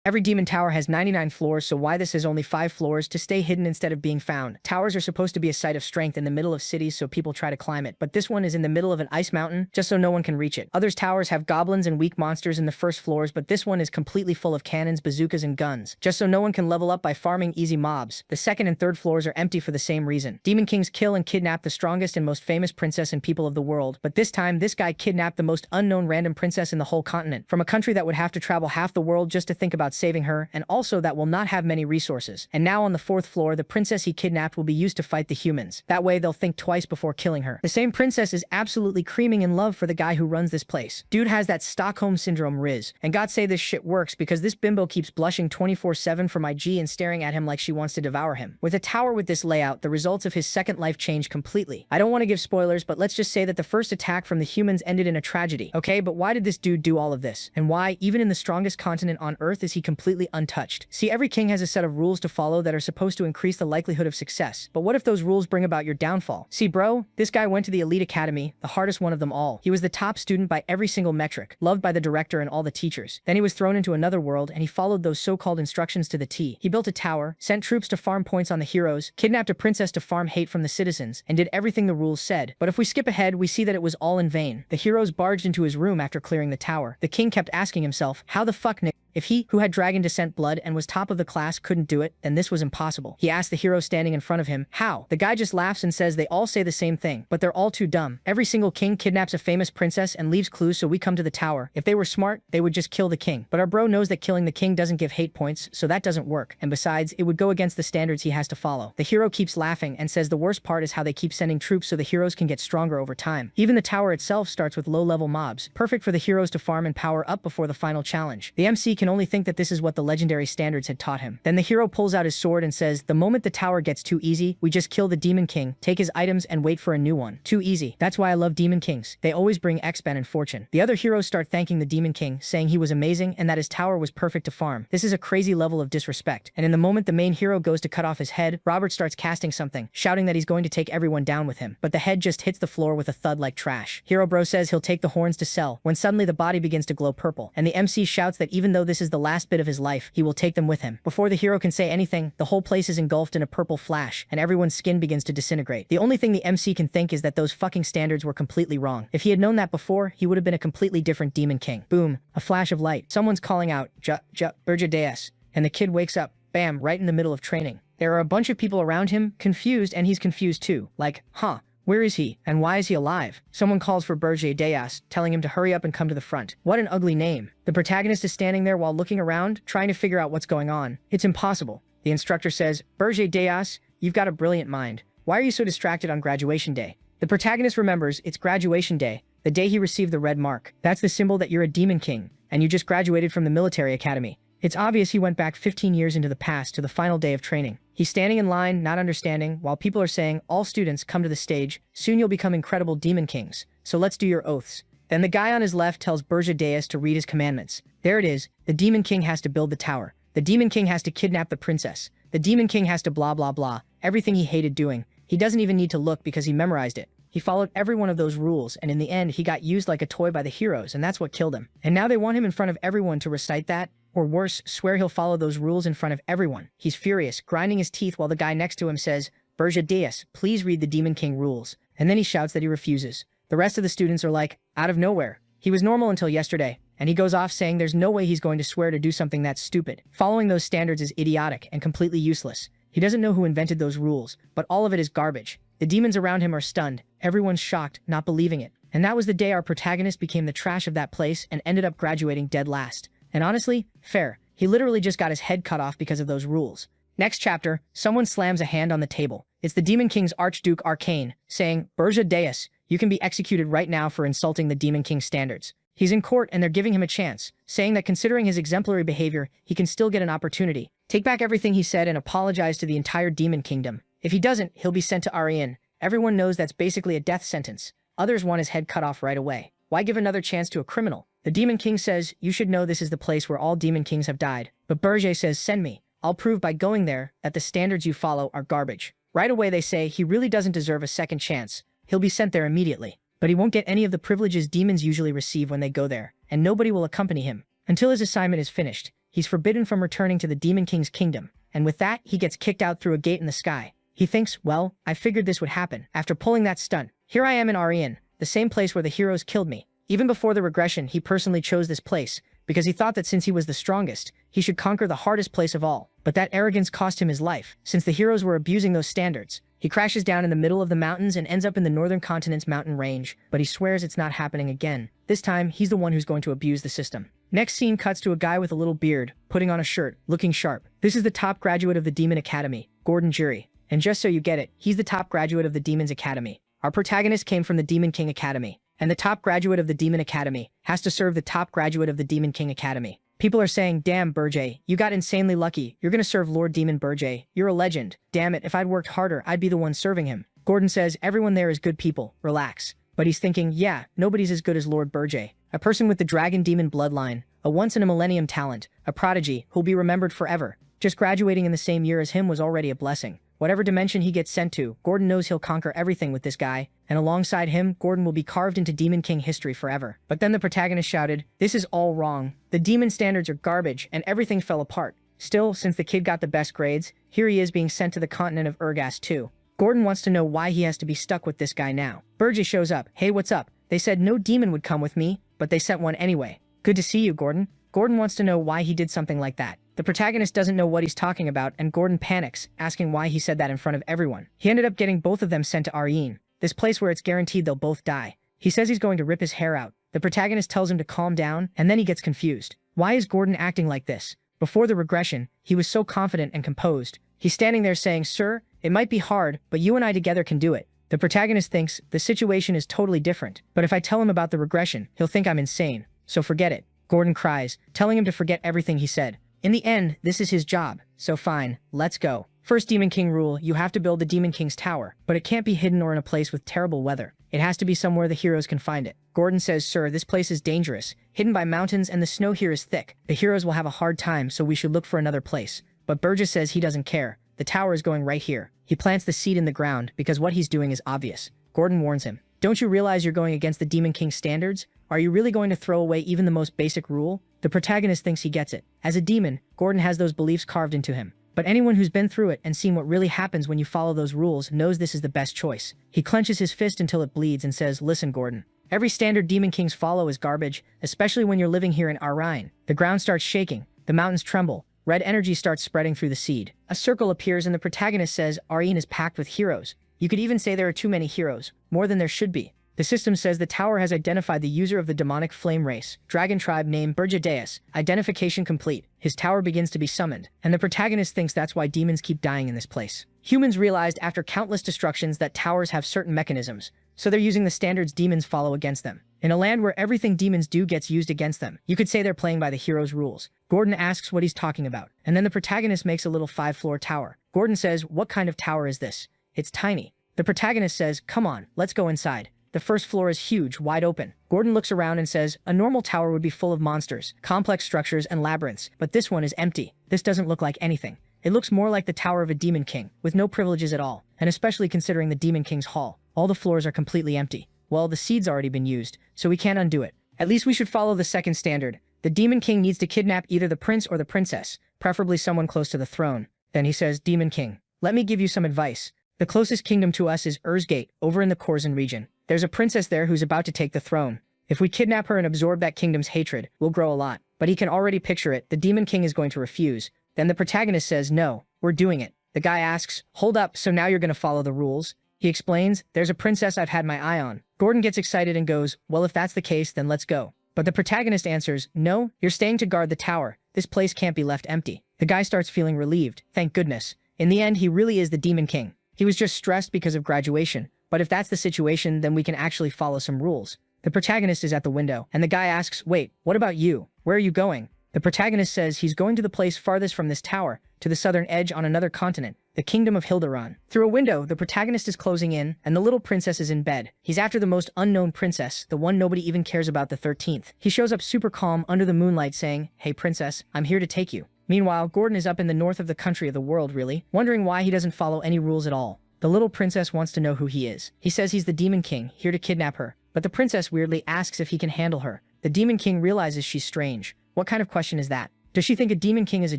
Every demon tower has 99 floors, so why this has only 5 floors? To stay hidden instead of being found. Towers are supposed to be a site of strength in the middle of cities so people try to climb it, but this one is in the middle of an ice mountain just so no one can reach it. Others towers have goblins and weak monsters in the first floors, but this one is completely full of cannons, bazookas, and guns, just so no one can level up by farming easy mobs. The second and third floors are empty for the same reason. Demon kings kill and kidnap the strongest and most famous princess and people of the world, but this time this guy kidnapped the most unknown random princess in the whole continent, from a country that would have to travel half the world just to think about saving her, and also that will not have many resources. And now on the 4th floor, the princess he kidnapped will be used to fight the humans. That way they'll think twice before killing her. The same princess is absolutely creaming in love for the guy who runs this place. Dude has that Stockholm Syndrome riz. And God say this shit works because this bimbo keeps blushing 24/7 for my G and staring at him like she wants to devour him. With a tower with this layout, the results of his second life change completely. I don't want to give spoilers, but let's just say that the first attack from the humans ended in a tragedy. Okay, but why did this dude do all of this? And why, even in the strongest continent on Earth, is he completely untouched? See, every king has a set of rules to follow that are supposed to increase the likelihood of success. But what if those rules bring about your downfall? See, bro, this guy went to the elite academy, the hardest one of them all. He was the top student by every single metric, loved by the director and all the teachers. Then he was thrown into another world, and he followed those so-called instructions to the T. He built a tower, sent troops to farm points on the heroes, kidnapped a princess to farm hate from the citizens, and did everything the rules said. But if we skip ahead, we see that it was all in vain. The heroes barged into his room after clearing the tower. The king kept asking himself, how the fuck, Nick? If he, who had dragon descent blood and was top of the class, couldn't do it, then this was impossible. He asked the hero standing in front of him, how? The guy just laughs and says they all say the same thing, but they're all too dumb. Every single king kidnaps a famous princess and leaves clues so we come to the tower. If they were smart, they would just kill the king. But our bro knows that killing the king doesn't give hate points, so that doesn't work. And besides, it would go against the standards he has to follow. The hero keeps laughing and says the worst part is how they keep sending troops so the heroes can get stronger over time. Even the tower itself starts with low-level mobs, perfect for the heroes to farm and power up before the final challenge. The MC can only think that this is what the legendary standards had taught him. Then the hero pulls out his sword and says, the moment the tower gets too easy, we just kill the demon king, take his items, and wait for a new one. Too easy. That's why I love demon kings. They always bring expan and fortune. The other heroes start thanking the demon king, saying he was amazing and that his tower was perfect to farm. This is a crazy level of disrespect. And in the moment the main hero goes to cut off his head, Robert starts casting something, shouting that he's going to take everyone down with him. But the head just hits the floor with a thud like trash. Hero bro says he'll take the horns to sell, when suddenly the body begins to glow purple. And the MC shouts that even though this is the last bit of his life, he will take them with him. Before the hero can say anything, the whole place is engulfed in a purple flash, and everyone's skin begins to disintegrate. The only thing the MC can think is that those fucking standards were completely wrong. If he had known that before, he would have been a completely different demon king. Boom, a flash of light. Someone's calling out, Burja Deus, and the kid wakes up, bam, right in the middle of training. There are a bunch of people around him, confused, and he's confused too. Like, huh? Where is he? And why is he alive? Someone calls for Burja Deus, telling him to hurry up and come to the front. What an ugly name. The protagonist is standing there while looking around, trying to figure out what's going on. It's impossible. The instructor says, Burja Deus, you've got a brilliant mind. Why are you so distracted on graduation day? The protagonist remembers it's graduation day, the day he received the red mark. That's the symbol that you're a demon king, and you just graduated from the military academy. It's obvious he went back 15 years into the past to the final day of training. He's standing in line, not understanding, while people are saying, all students come to the stage, soon you'll become incredible demon kings, so let's do your oaths. Then the guy on his left tells Burja Deus to read his commandments. There it is, the demon king has to build the tower. The demon king has to kidnap the princess. The demon king has to blah blah blah, everything he hated doing. He doesn't even need to look because he memorized it. He followed every one of those rules, and in the end he got used like a toy by the heroes, and that's what killed him. And now they want him in front of everyone to recite that, or worse, swear he'll follow those rules in front of everyone. He's furious, grinding his teeth while the guy next to him says, Burja Deus, please read the Demon King rules. And then he shouts that he refuses. The rest of the students are like, out of nowhere. He was normal until yesterday. And he goes off saying there's no way he's going to swear to do something that's stupid. Following those standards is idiotic and completely useless. He doesn't know who invented those rules, but all of it is garbage. The demons around him are stunned. Everyone's shocked, not believing it. And that was the day our protagonist became the trash of that place and ended up graduating dead last. And honestly, fair. He literally just got his head cut off because of those rules. Next chapter, someone slams a hand on the table. It's the Demon King's Archduke Arcane, saying, Burja Deus, you can be executed right now for insulting the Demon King's standards. He's in court and they're giving him a chance, saying that considering his exemplary behavior, he can still get an opportunity. Take back everything he said and apologize to the entire Demon Kingdom. If he doesn't, he'll be sent to Arian. Everyone knows that's basically a death sentence. Others want his head cut off right away. Why give another chance to a criminal? The Demon King says, you should know this is the place where all Demon Kings have died. But Burja says, send me. I'll prove by going there that the standards you follow are garbage. Right away they say he really doesn't deserve a second chance. He'll be sent there immediately. But he won't get any of the privileges demons usually receive when they go there, and nobody will accompany him until his assignment is finished. he's forbidden from returning to the Demon King's kingdom. And with that, he gets kicked out through a gate in the sky. He thinks, well, I figured this would happen. After pulling that stunt, here I am in Arian, the same place where the heroes killed me. Even before the regression, he personally chose this place, because he thought that since he was the strongest, he should conquer the hardest place of all. But that arrogance cost him his life, since the heroes were abusing those standards. He crashes down in the middle of the mountains and ends up in the northern continent's mountain range, but he swears it's not happening again. This time, he's the one who's going to abuse the system. Next scene cuts to a guy with a little beard, putting on a shirt, looking sharp. This is the top graduate of the Demon Academy, Gordon Jury. And just so you get it, he's the top graduate of the Demon's Academy. Our protagonist came from the Demon King Academy, and the top graduate of the Demon Academy has to serve the top graduate of the Demon King Academy. People are saying, damn, Burjay, you got insanely lucky. You're gonna serve Lord Demon Burjay. You're a legend. Damn it, if I'd worked harder, I'd be the one serving him. Gordon says, everyone there is good people. Relax. But he's thinking, yeah, nobody's as good as Lord Burjay. A person with the dragon demon bloodline, a once-in-a-millennium talent, a prodigy who'll be remembered forever. Just graduating in the same year as him was already a blessing. Whatever dimension he gets sent to, Gordon knows he'll conquer everything with this guy, and alongside him, Gordon will be carved into Demon King history forever. But then the protagonist shouted, this is all wrong. The demon standards are garbage, and everything fell apart. Still, since the kid got the best grades, here he is being sent to the continent of Urgas too. Gordon wants to know why he has to be stuck with this guy now. Burjay shows up. Hey, what's up? They said no demon would come with me, but they sent one anyway. Good to see you, Gordon. Gordon wants to know why he did something like that. The protagonist doesn't know what he's talking about, and Gordon panics, asking why he said that in front of everyone. He ended up getting both of them sent to Arian, this place where it's guaranteed they'll both die. He says he's going to rip his hair out. The protagonist tells him to calm down, and then he gets confused. Why is Gordon acting like this? Before the regression, he was so confident and composed. He's standing there saying, sir, it might be hard, but you and I together can do it. The protagonist thinks the situation is totally different, but if I tell him about the regression, he'll think I'm insane, so forget it. Gordon cries, telling him to forget everything he said. In the end, this is his job, so fine, let's go. First Demon King rule, you have to build the Demon King's tower, but it can't be hidden or in a place with terrible weather. It has to be somewhere the heroes can find it. Gordon says, sir, this place is dangerous, hidden by mountains and the snow here is thick. The heroes will have a hard time, so we should look for another place. But Burgess says he doesn't care. The tower is going right here. He plants the seed in the ground because what he's doing is obvious. Gordon warns him, don't you realize you're going against the Demon King's standards? Are you really going to throw away even the most basic rule? The protagonist thinks he gets it. As a demon, Gordon has those beliefs carved into him. But anyone who's been through it and seen what really happens when you follow those rules knows this is the best choice. He clenches his fist until it bleeds and says, listen, Gordon. Every standard Demon Kings follow is garbage, especially when you're living here in Arian. The ground starts shaking. The mountains tremble. Red energy starts spreading through the seed. A circle appears and the protagonist says Arian is packed with heroes. You could even say there are too many heroes, more than there should be. The system says the tower has identified the user of the demonic flame race, dragon tribe named Burjadeus. Identification complete. His tower begins to be summoned, and the protagonist thinks that's why demons keep dying in this place. Humans realized after countless destructions that towers have certain mechanisms, so they're using the standards demons follow against them. In a land where everything demons do gets used against them, you could say they're playing by the hero's rules. Gordon asks what he's talking about, and then the protagonist makes a little 5-floor tower. Gordon says, what kind of tower is this? It's tiny. The protagonist says, come on, let's go inside. The first floor is huge, wide open. Gordon looks around and says, a normal tower would be full of monsters, complex structures, and labyrinths, but this one is empty. This doesn't look like anything. It looks more like the tower of a demon king, with no privileges at all, and especially considering the Demon King's hall. All the floors are completely empty. Well, the seed's already been used, so we can't undo it. At least we should follow the second standard. The Demon King needs to kidnap either the prince or the princess, preferably someone close to the throne. Then he says, Demon King, let me give you some advice. The closest kingdom to us is Urzgate, over in the Korzen region. There's a princess there who's about to take the throne. If we kidnap her and absorb that kingdom's hatred, we'll grow a lot. But he can already picture it. The Demon King is going to refuse. Then the protagonist says, no, we're doing it. The guy asks, hold up, so now you're going to follow the rules? He explains, there's a princess I've had my eye on. Gordon gets excited and goes, well, if that's the case, then let's go. But the protagonist answers, no, you're staying to guard the tower. This place can't be left empty. The guy starts feeling relieved. Thank goodness. In the end, he really is the Demon King. He was just stressed because of graduation. But if that's the situation, then we can actually follow some rules. The protagonist is at the window, and the guy asks, wait, what about you? Where are you going? The protagonist says he's going to the place farthest from this tower, to the southern edge on another continent, the kingdom of Hilderon. Through a window, the protagonist is closing in, and the little princess is in bed. He's after the most unknown princess, the one nobody even cares about, the 13th. He shows up super calm under the moonlight saying, hey princess, I'm here to take you. Meanwhile, Gordon is up in the north of the country of the world really, wondering why he doesn't follow any rules at all. The little princess wants to know who he is. He says he's the Demon King, here to kidnap her. But the princess weirdly asks if he can handle her. The Demon King realizes she's strange. What kind of question is that? Does she think a demon king is a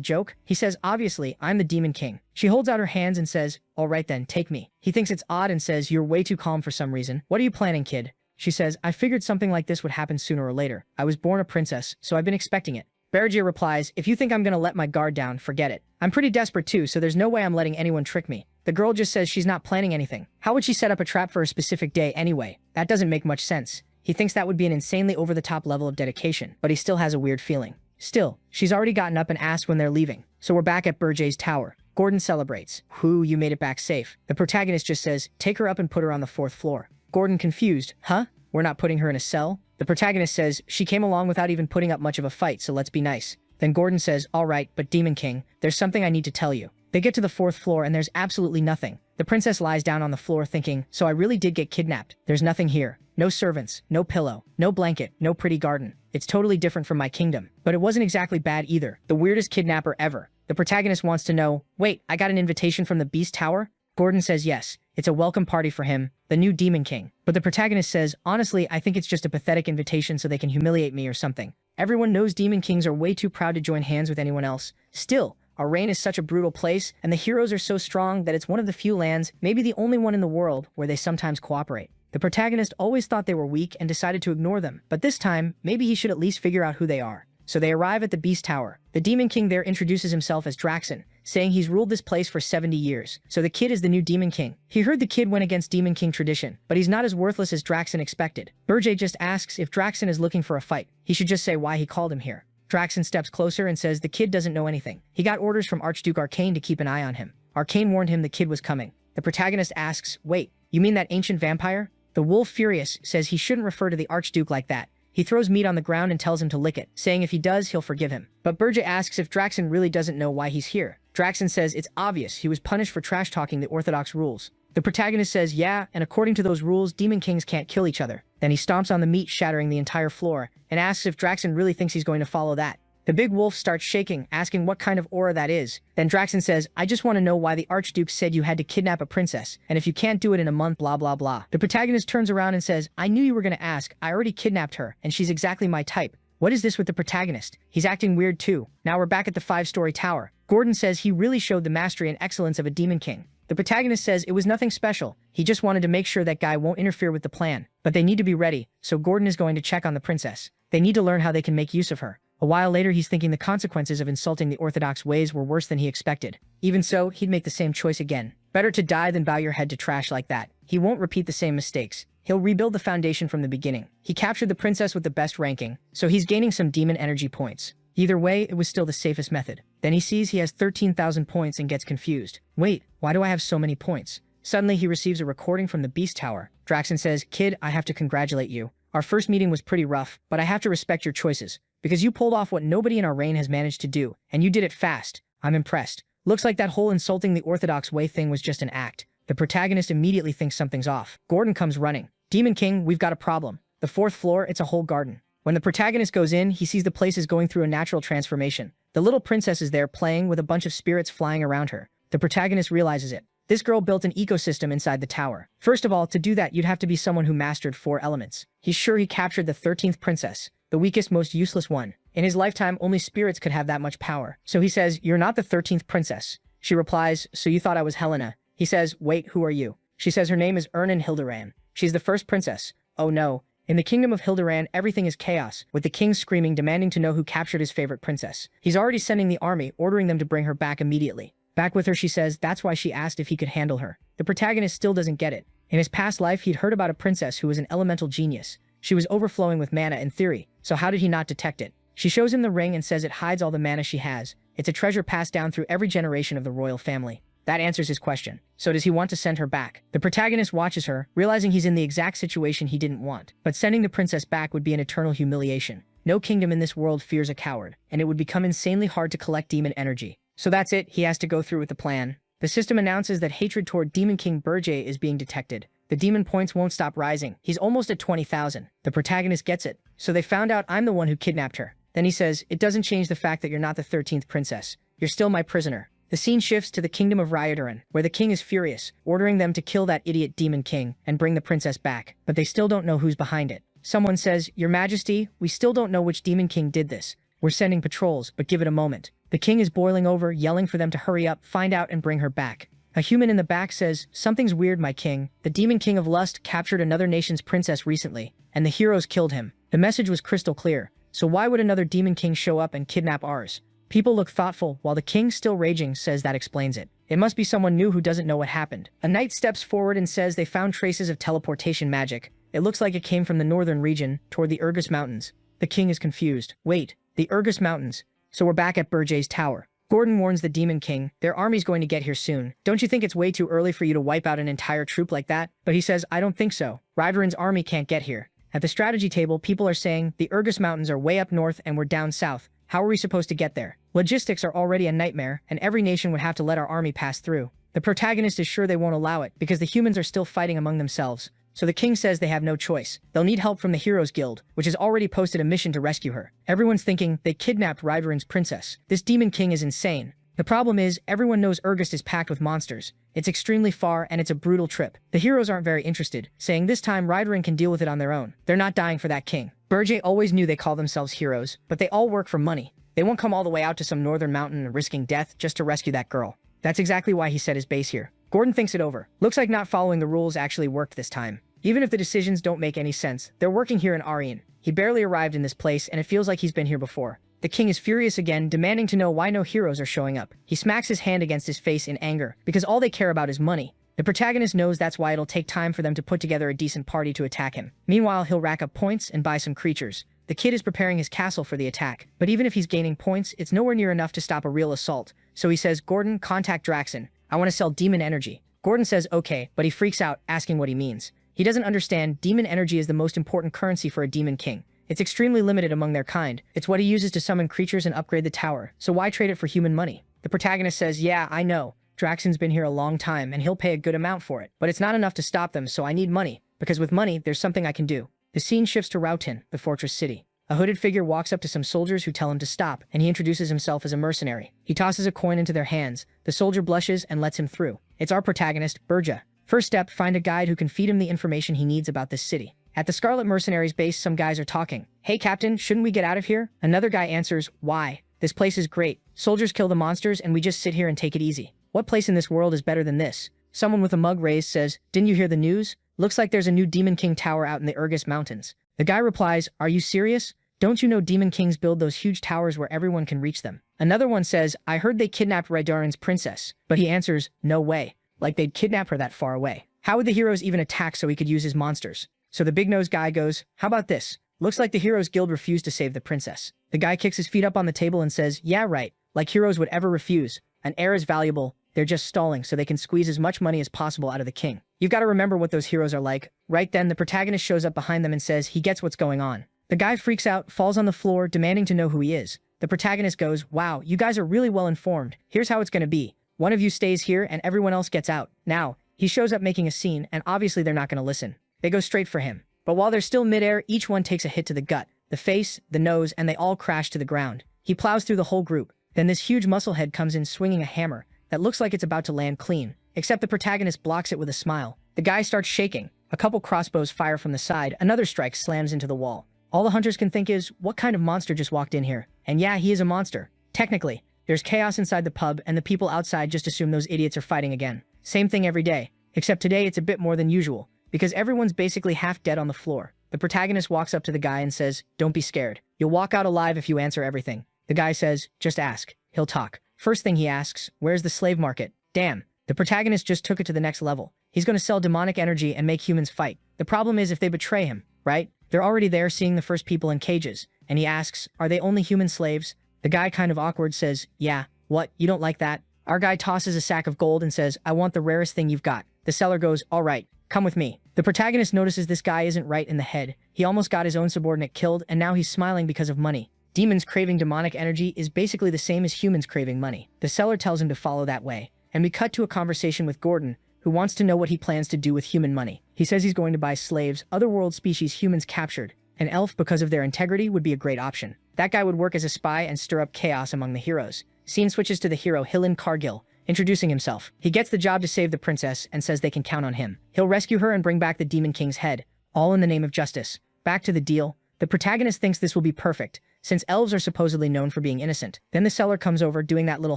joke? He says, obviously, I'm the demon king. She holds out her hands and says, all right then, take me. He thinks it's odd and says, you're way too calm for some reason. What are you planning, kid? She says, I figured something like this would happen sooner or later. I was born a princess, so I've been expecting it. Berger replies, if you think I'm gonna let my guard down, forget it. I'm pretty desperate too, so there's no way I'm letting anyone trick me. The girl just says she's not planning anything. How would she set up a trap for a specific day anyway? That doesn't make much sense. He thinks that would be an insanely over-the-top level of dedication, but he still has a weird feeling. Still, she's already gotten up and asked when they're leaving, so we're back at Berger's tower. Gordon celebrates. Whoo, you made it back safe. The protagonist just says, take her up and put her on the 4th floor. Gordon confused, huh? We're not putting her in a cell? The protagonist says, she came along without even putting up much of a fight, so let's be nice. Then Gordon says, all right, but Demon King, there's something I need to tell you. They get to the 4th floor and there's absolutely nothing. The princess lies down on the floor thinking, so I really did get kidnapped. There's nothing here. No servants, no pillow, no blanket, no pretty garden. It's totally different from my kingdom. But it wasn't exactly bad either. The weirdest kidnapper ever. The protagonist wants to know, wait, I got an invitation from the Beast Tower? Gordon says yes. It's a welcome party for him, the new Demon King. But the protagonist says, honestly, I think it's just a pathetic invitation so they can humiliate me or something. Everyone knows Demon Kings are way too proud to join hands with anyone else. Still, our reign is such a brutal place, and the heroes are so strong that it's one of the few lands, maybe the only one in the world, where they sometimes cooperate. The protagonist always thought they were weak and decided to ignore them, but this time, maybe he should at least figure out who they are. So they arrive at the Beast Tower. The Demon King there introduces himself as Draxon, saying he's ruled this place for 70 years. So the kid is the new Demon King. He heard the kid went against Demon King tradition, but he's not as worthless as Draxon expected. Berger just asks if Draxon is looking for a fight. He should just say why he called him here. Draxon steps closer and says the kid doesn't know anything. He got orders from Archduke Arcane to keep an eye on him. Arcane warned him the kid was coming. The protagonist asks, wait, you mean that ancient vampire? The wolf, furious, says he shouldn't refer to the Archduke like that. He throws meat on the ground and tells him to lick it, saying if he does, he'll forgive him. But Berger asks if Draxon really doesn't know why he's here. Draxon says it's obvious he was punished for trash-talking the orthodox rules. The protagonist says yeah, and according to those rules, demon kings can't kill each other. Then he stomps on the meat, shattering the entire floor, and asks if Draxon really thinks he's going to follow that. The big wolf starts shaking, asking what kind of aura that is. Then Draxon says, I just want to know why the Archduke said you had to kidnap a princess, and if you can't do it in a month, blah blah blah. The protagonist turns around and says, I knew you were going to ask, I already kidnapped her, and she's exactly my type. What is this with the protagonist? He's acting weird too. Now we're back at the 5-story tower. Gordon says he really showed the mastery and excellence of a demon king. The protagonist says it was nothing special. He just wanted to make sure that guy won't interfere with the plan. But they need to be ready, so Gordon is going to check on the princess. They need to learn how they can make use of her. A while later, he's thinking the consequences of insulting the orthodox ways were worse than he expected. Even so, he'd make the same choice again. Better to die than bow your head to trash like that. He won't repeat the same mistakes. He'll rebuild the foundation from the beginning. He captured the princess with the best ranking, so he's gaining some demon energy points. Either way, it was still the safest method. Then he sees he has 13,000 points and gets confused. Wait, why do I have so many points? Suddenly, he receives a recording from the Beast Tower. Draxon says, kid, I have to congratulate you. Our first meeting was pretty rough, but I have to respect your choices. Because you pulled off what nobody in our reign has managed to do, and you did it fast. I'm impressed. Looks like that whole insulting the orthodox way thing was just an act. The protagonist immediately thinks something's off. Gordon comes running. Demon King, we've got a problem. The 4th floor, it's a whole garden. When the protagonist goes in, he sees the place is going through a natural transformation. The little princess is there playing with a bunch of spirits flying around her. The protagonist realizes it. This girl built an ecosystem inside the tower. First of all, to do that, you'd have to be someone who mastered 4 elements. He's sure he captured the 13th princess. The weakest, most useless one. In his lifetime, only spirits could have that much power. So he says, you're not the 13th princess. She replies, so you thought I was Helena. He says, wait, who are you? She says her name is Ernan Hilderan. She's the first princess. Oh no. In the kingdom of Hilderan, everything is chaos, with the king screaming, demanding to know who captured his favorite princess. He's already sending the army, ordering them to bring her back immediately. Back with her, she says, that's why she asked if he could handle her. The protagonist still doesn't get it. In his past life, he'd heard about a princess who was an elemental genius. She was overflowing with mana in theory, so how did he not detect it? She shows him the ring and says it hides all the mana she has. It's a treasure passed down through every generation of the royal family. That answers his question. So does he want to send her back? The protagonist watches her, realizing he's in the exact situation he didn't want. But sending the princess back would be an eternal humiliation. No kingdom in this world fears a coward, and it would become insanely hard to collect demon energy. So that's it, he has to go through with the plan. The system announces that hatred toward Demon King Berger is being detected. The demon points won't stop rising. He's almost at 20,000. The protagonist gets it. So they found out I'm the one who kidnapped her. Then he says, it doesn't change the fact that you're not the 13th princess. You're still my prisoner. The scene shifts to the kingdom of Ryodoran, where the king is furious, ordering them to kill that idiot demon king and bring the princess back. But they still don't know who's behind it. Someone says, Your Majesty, we still don't know which demon king did this. We're sending patrols, but give it a moment. The king is boiling over, yelling for them to hurry up, find out, and bring her back. A human in the back says, "Something's weird, my king. The demon king of lust captured another nation's princess recently, and the heroes killed him." The message was crystal clear. So why would another demon king show up and kidnap ours? People look thoughtful, while the king, still raging, says that explains it. It must be someone new who doesn't know what happened. A knight steps forward and says they found traces of teleportation magic. It looks like it came from the northern region, toward the Urgus Mountains. The king is confused. Wait, the Urgus Mountains. So we're back at Burjay's tower. Gordon warns the Demon King, their army's going to get here soon. Don't you think it's way too early for you to wipe out an entire troop like that? But he says, I don't think so. Ryveron's army can't get here. At the strategy table, people are saying, the Urgus Mountains are way up north and we're down south. How are we supposed to get there? Logistics are already a nightmare, and every nation would have to let our army pass through. The protagonist is sure they won't allow it, because the humans are still fighting among themselves. So the king says they have no choice. They'll need help from the Heroes Guild, which has already posted a mission to rescue her. Everyone's thinking they kidnapped Ryveron's princess. This demon king is insane. The problem is, everyone knows Urgus is packed with monsters. It's extremely far, and it's a brutal trip. The heroes aren't very interested, saying this time Ryveron can deal with it on their own. They're not dying for that king. Burjay always knew they call themselves heroes, but they all work for money. They won't come all the way out to some northern mountain and risking death just to rescue that girl. That's exactly why he set his base here. Gordon thinks it over. Looks like not following the rules actually worked this time. Even if the decisions don't make any sense, they're working here in Aryan. He barely arrived in this place, and it feels like he's been here before. The king is furious again, demanding to know why no heroes are showing up. He smacks his hand against his face in anger, because all they care about is money. The protagonist knows that's why it'll take time for them to put together a decent party to attack him. Meanwhile, he'll rack up points and buy some creatures. The kid is preparing his castle for the attack, but even if he's gaining points, it's nowhere near enough to stop a real assault. So he says, Gordon, contact Draxon. I want to sell demon energy. Gordon says okay, but he freaks out, asking what he means. He doesn't understand demon energy is the most important currency for a demon king. It's extremely limited among their kind. It's what he uses to summon creatures and upgrade the tower, so why trade it for human money? The protagonist says, yeah, I know. Draxon's been here a long time, and he'll pay a good amount for it. But it's not enough to stop them, so I need money, because with money, there's something I can do. The scene shifts to Rautin, the fortress city. A hooded figure walks up to some soldiers who tell him to stop, and he introduces himself as a mercenary. He tosses a coin into their hands. The soldier blushes and lets him through. It's our protagonist, Burja. First step, find a guide who can feed him the information he needs about this city. At the Scarlet Mercenaries base, some guys are talking. Hey, Captain, shouldn't we get out of here? Another guy answers, why? This place is great. Soldiers kill the monsters, and we just sit here and take it easy. What place in this world is better than this? Someone with a mug raised says, didn't you hear the news? Looks like there's a new Demon King tower out in the Urgus Mountains. The guy replies, are you serious? Don't you know Demon Kings build those huge towers where everyone can reach them? Another one says, I heard they kidnapped Rydarin's princess. But he answers, no way. Like they'd kidnap her that far away. How would the heroes even attack so he could use his monsters? So the big-nosed guy goes, how about this? Looks like the Heroes Guild refused to save the princess. The guy kicks his feet up on the table and says, yeah, right. Like heroes would ever refuse. An heir is valuable. They're just stalling so they can squeeze as much money as possible out of the king. You've got to remember what those heroes are like. Right then, the protagonist shows up behind them and says he gets what's going on. The guy freaks out, falls on the floor, demanding to know who he is. The protagonist goes, wow, you guys are really well informed. Here's how it's going to be. One of you stays here and everyone else gets out. Now, he shows up making a scene, and obviously they're not going to listen. They go straight for him. But while they're still midair, each one takes a hit to the gut, the face, the nose, and they all crash to the ground. He plows through the whole group. Then this huge musclehead comes in swinging a hammer that looks like it's about to land clean, except the protagonist blocks it with a smile. The guy starts shaking. A couple crossbows fire from the side. Another strike slams into the wall. All the hunters can think is, what kind of monster just walked in here? And yeah, he is a monster. Technically, there's chaos inside the pub, and the people outside just assume those idiots are fighting again. Same thing every day. Except today it's a bit more than usual, because everyone's basically half dead on the floor. The protagonist walks up to the guy and says, don't be scared. You'll walk out alive if you answer everything. The guy says, just ask. He'll talk. First thing he asks, where's the slave market? Damn. The protagonist just took it to the next level. He's going to sell demonic energy and make humans fight. The problem is if they betray him, right? They're already there seeing the first people in cages. And he asks, are they only human slaves? The guy kind of awkward says, yeah. What? You don't like that? Our guy tosses a sack of gold and says, I want the rarest thing you've got. The seller goes, all right, come with me. The protagonist notices this guy isn't right in the head. He almost got his own subordinate killed, and now he's smiling because of money. Demons craving demonic energy is basically the same as humans craving money. The seller tells him to follow that way. And we cut to a conversation with Gordon, who wants to know what he plans to do with human money. He says he's going to buy slaves, otherworld species humans captured. An elf, because of their integrity, would be a great option. That guy would work as a spy and stir up chaos among the heroes. Scene switches to the hero Hillen Cargill, introducing himself. He gets the job to save the princess and says they can count on him. He'll rescue her and bring back the Demon King's head, all in the name of justice. Back to the deal. The protagonist thinks this will be perfect, since elves are supposedly known for being innocent. Then the seller comes over doing that little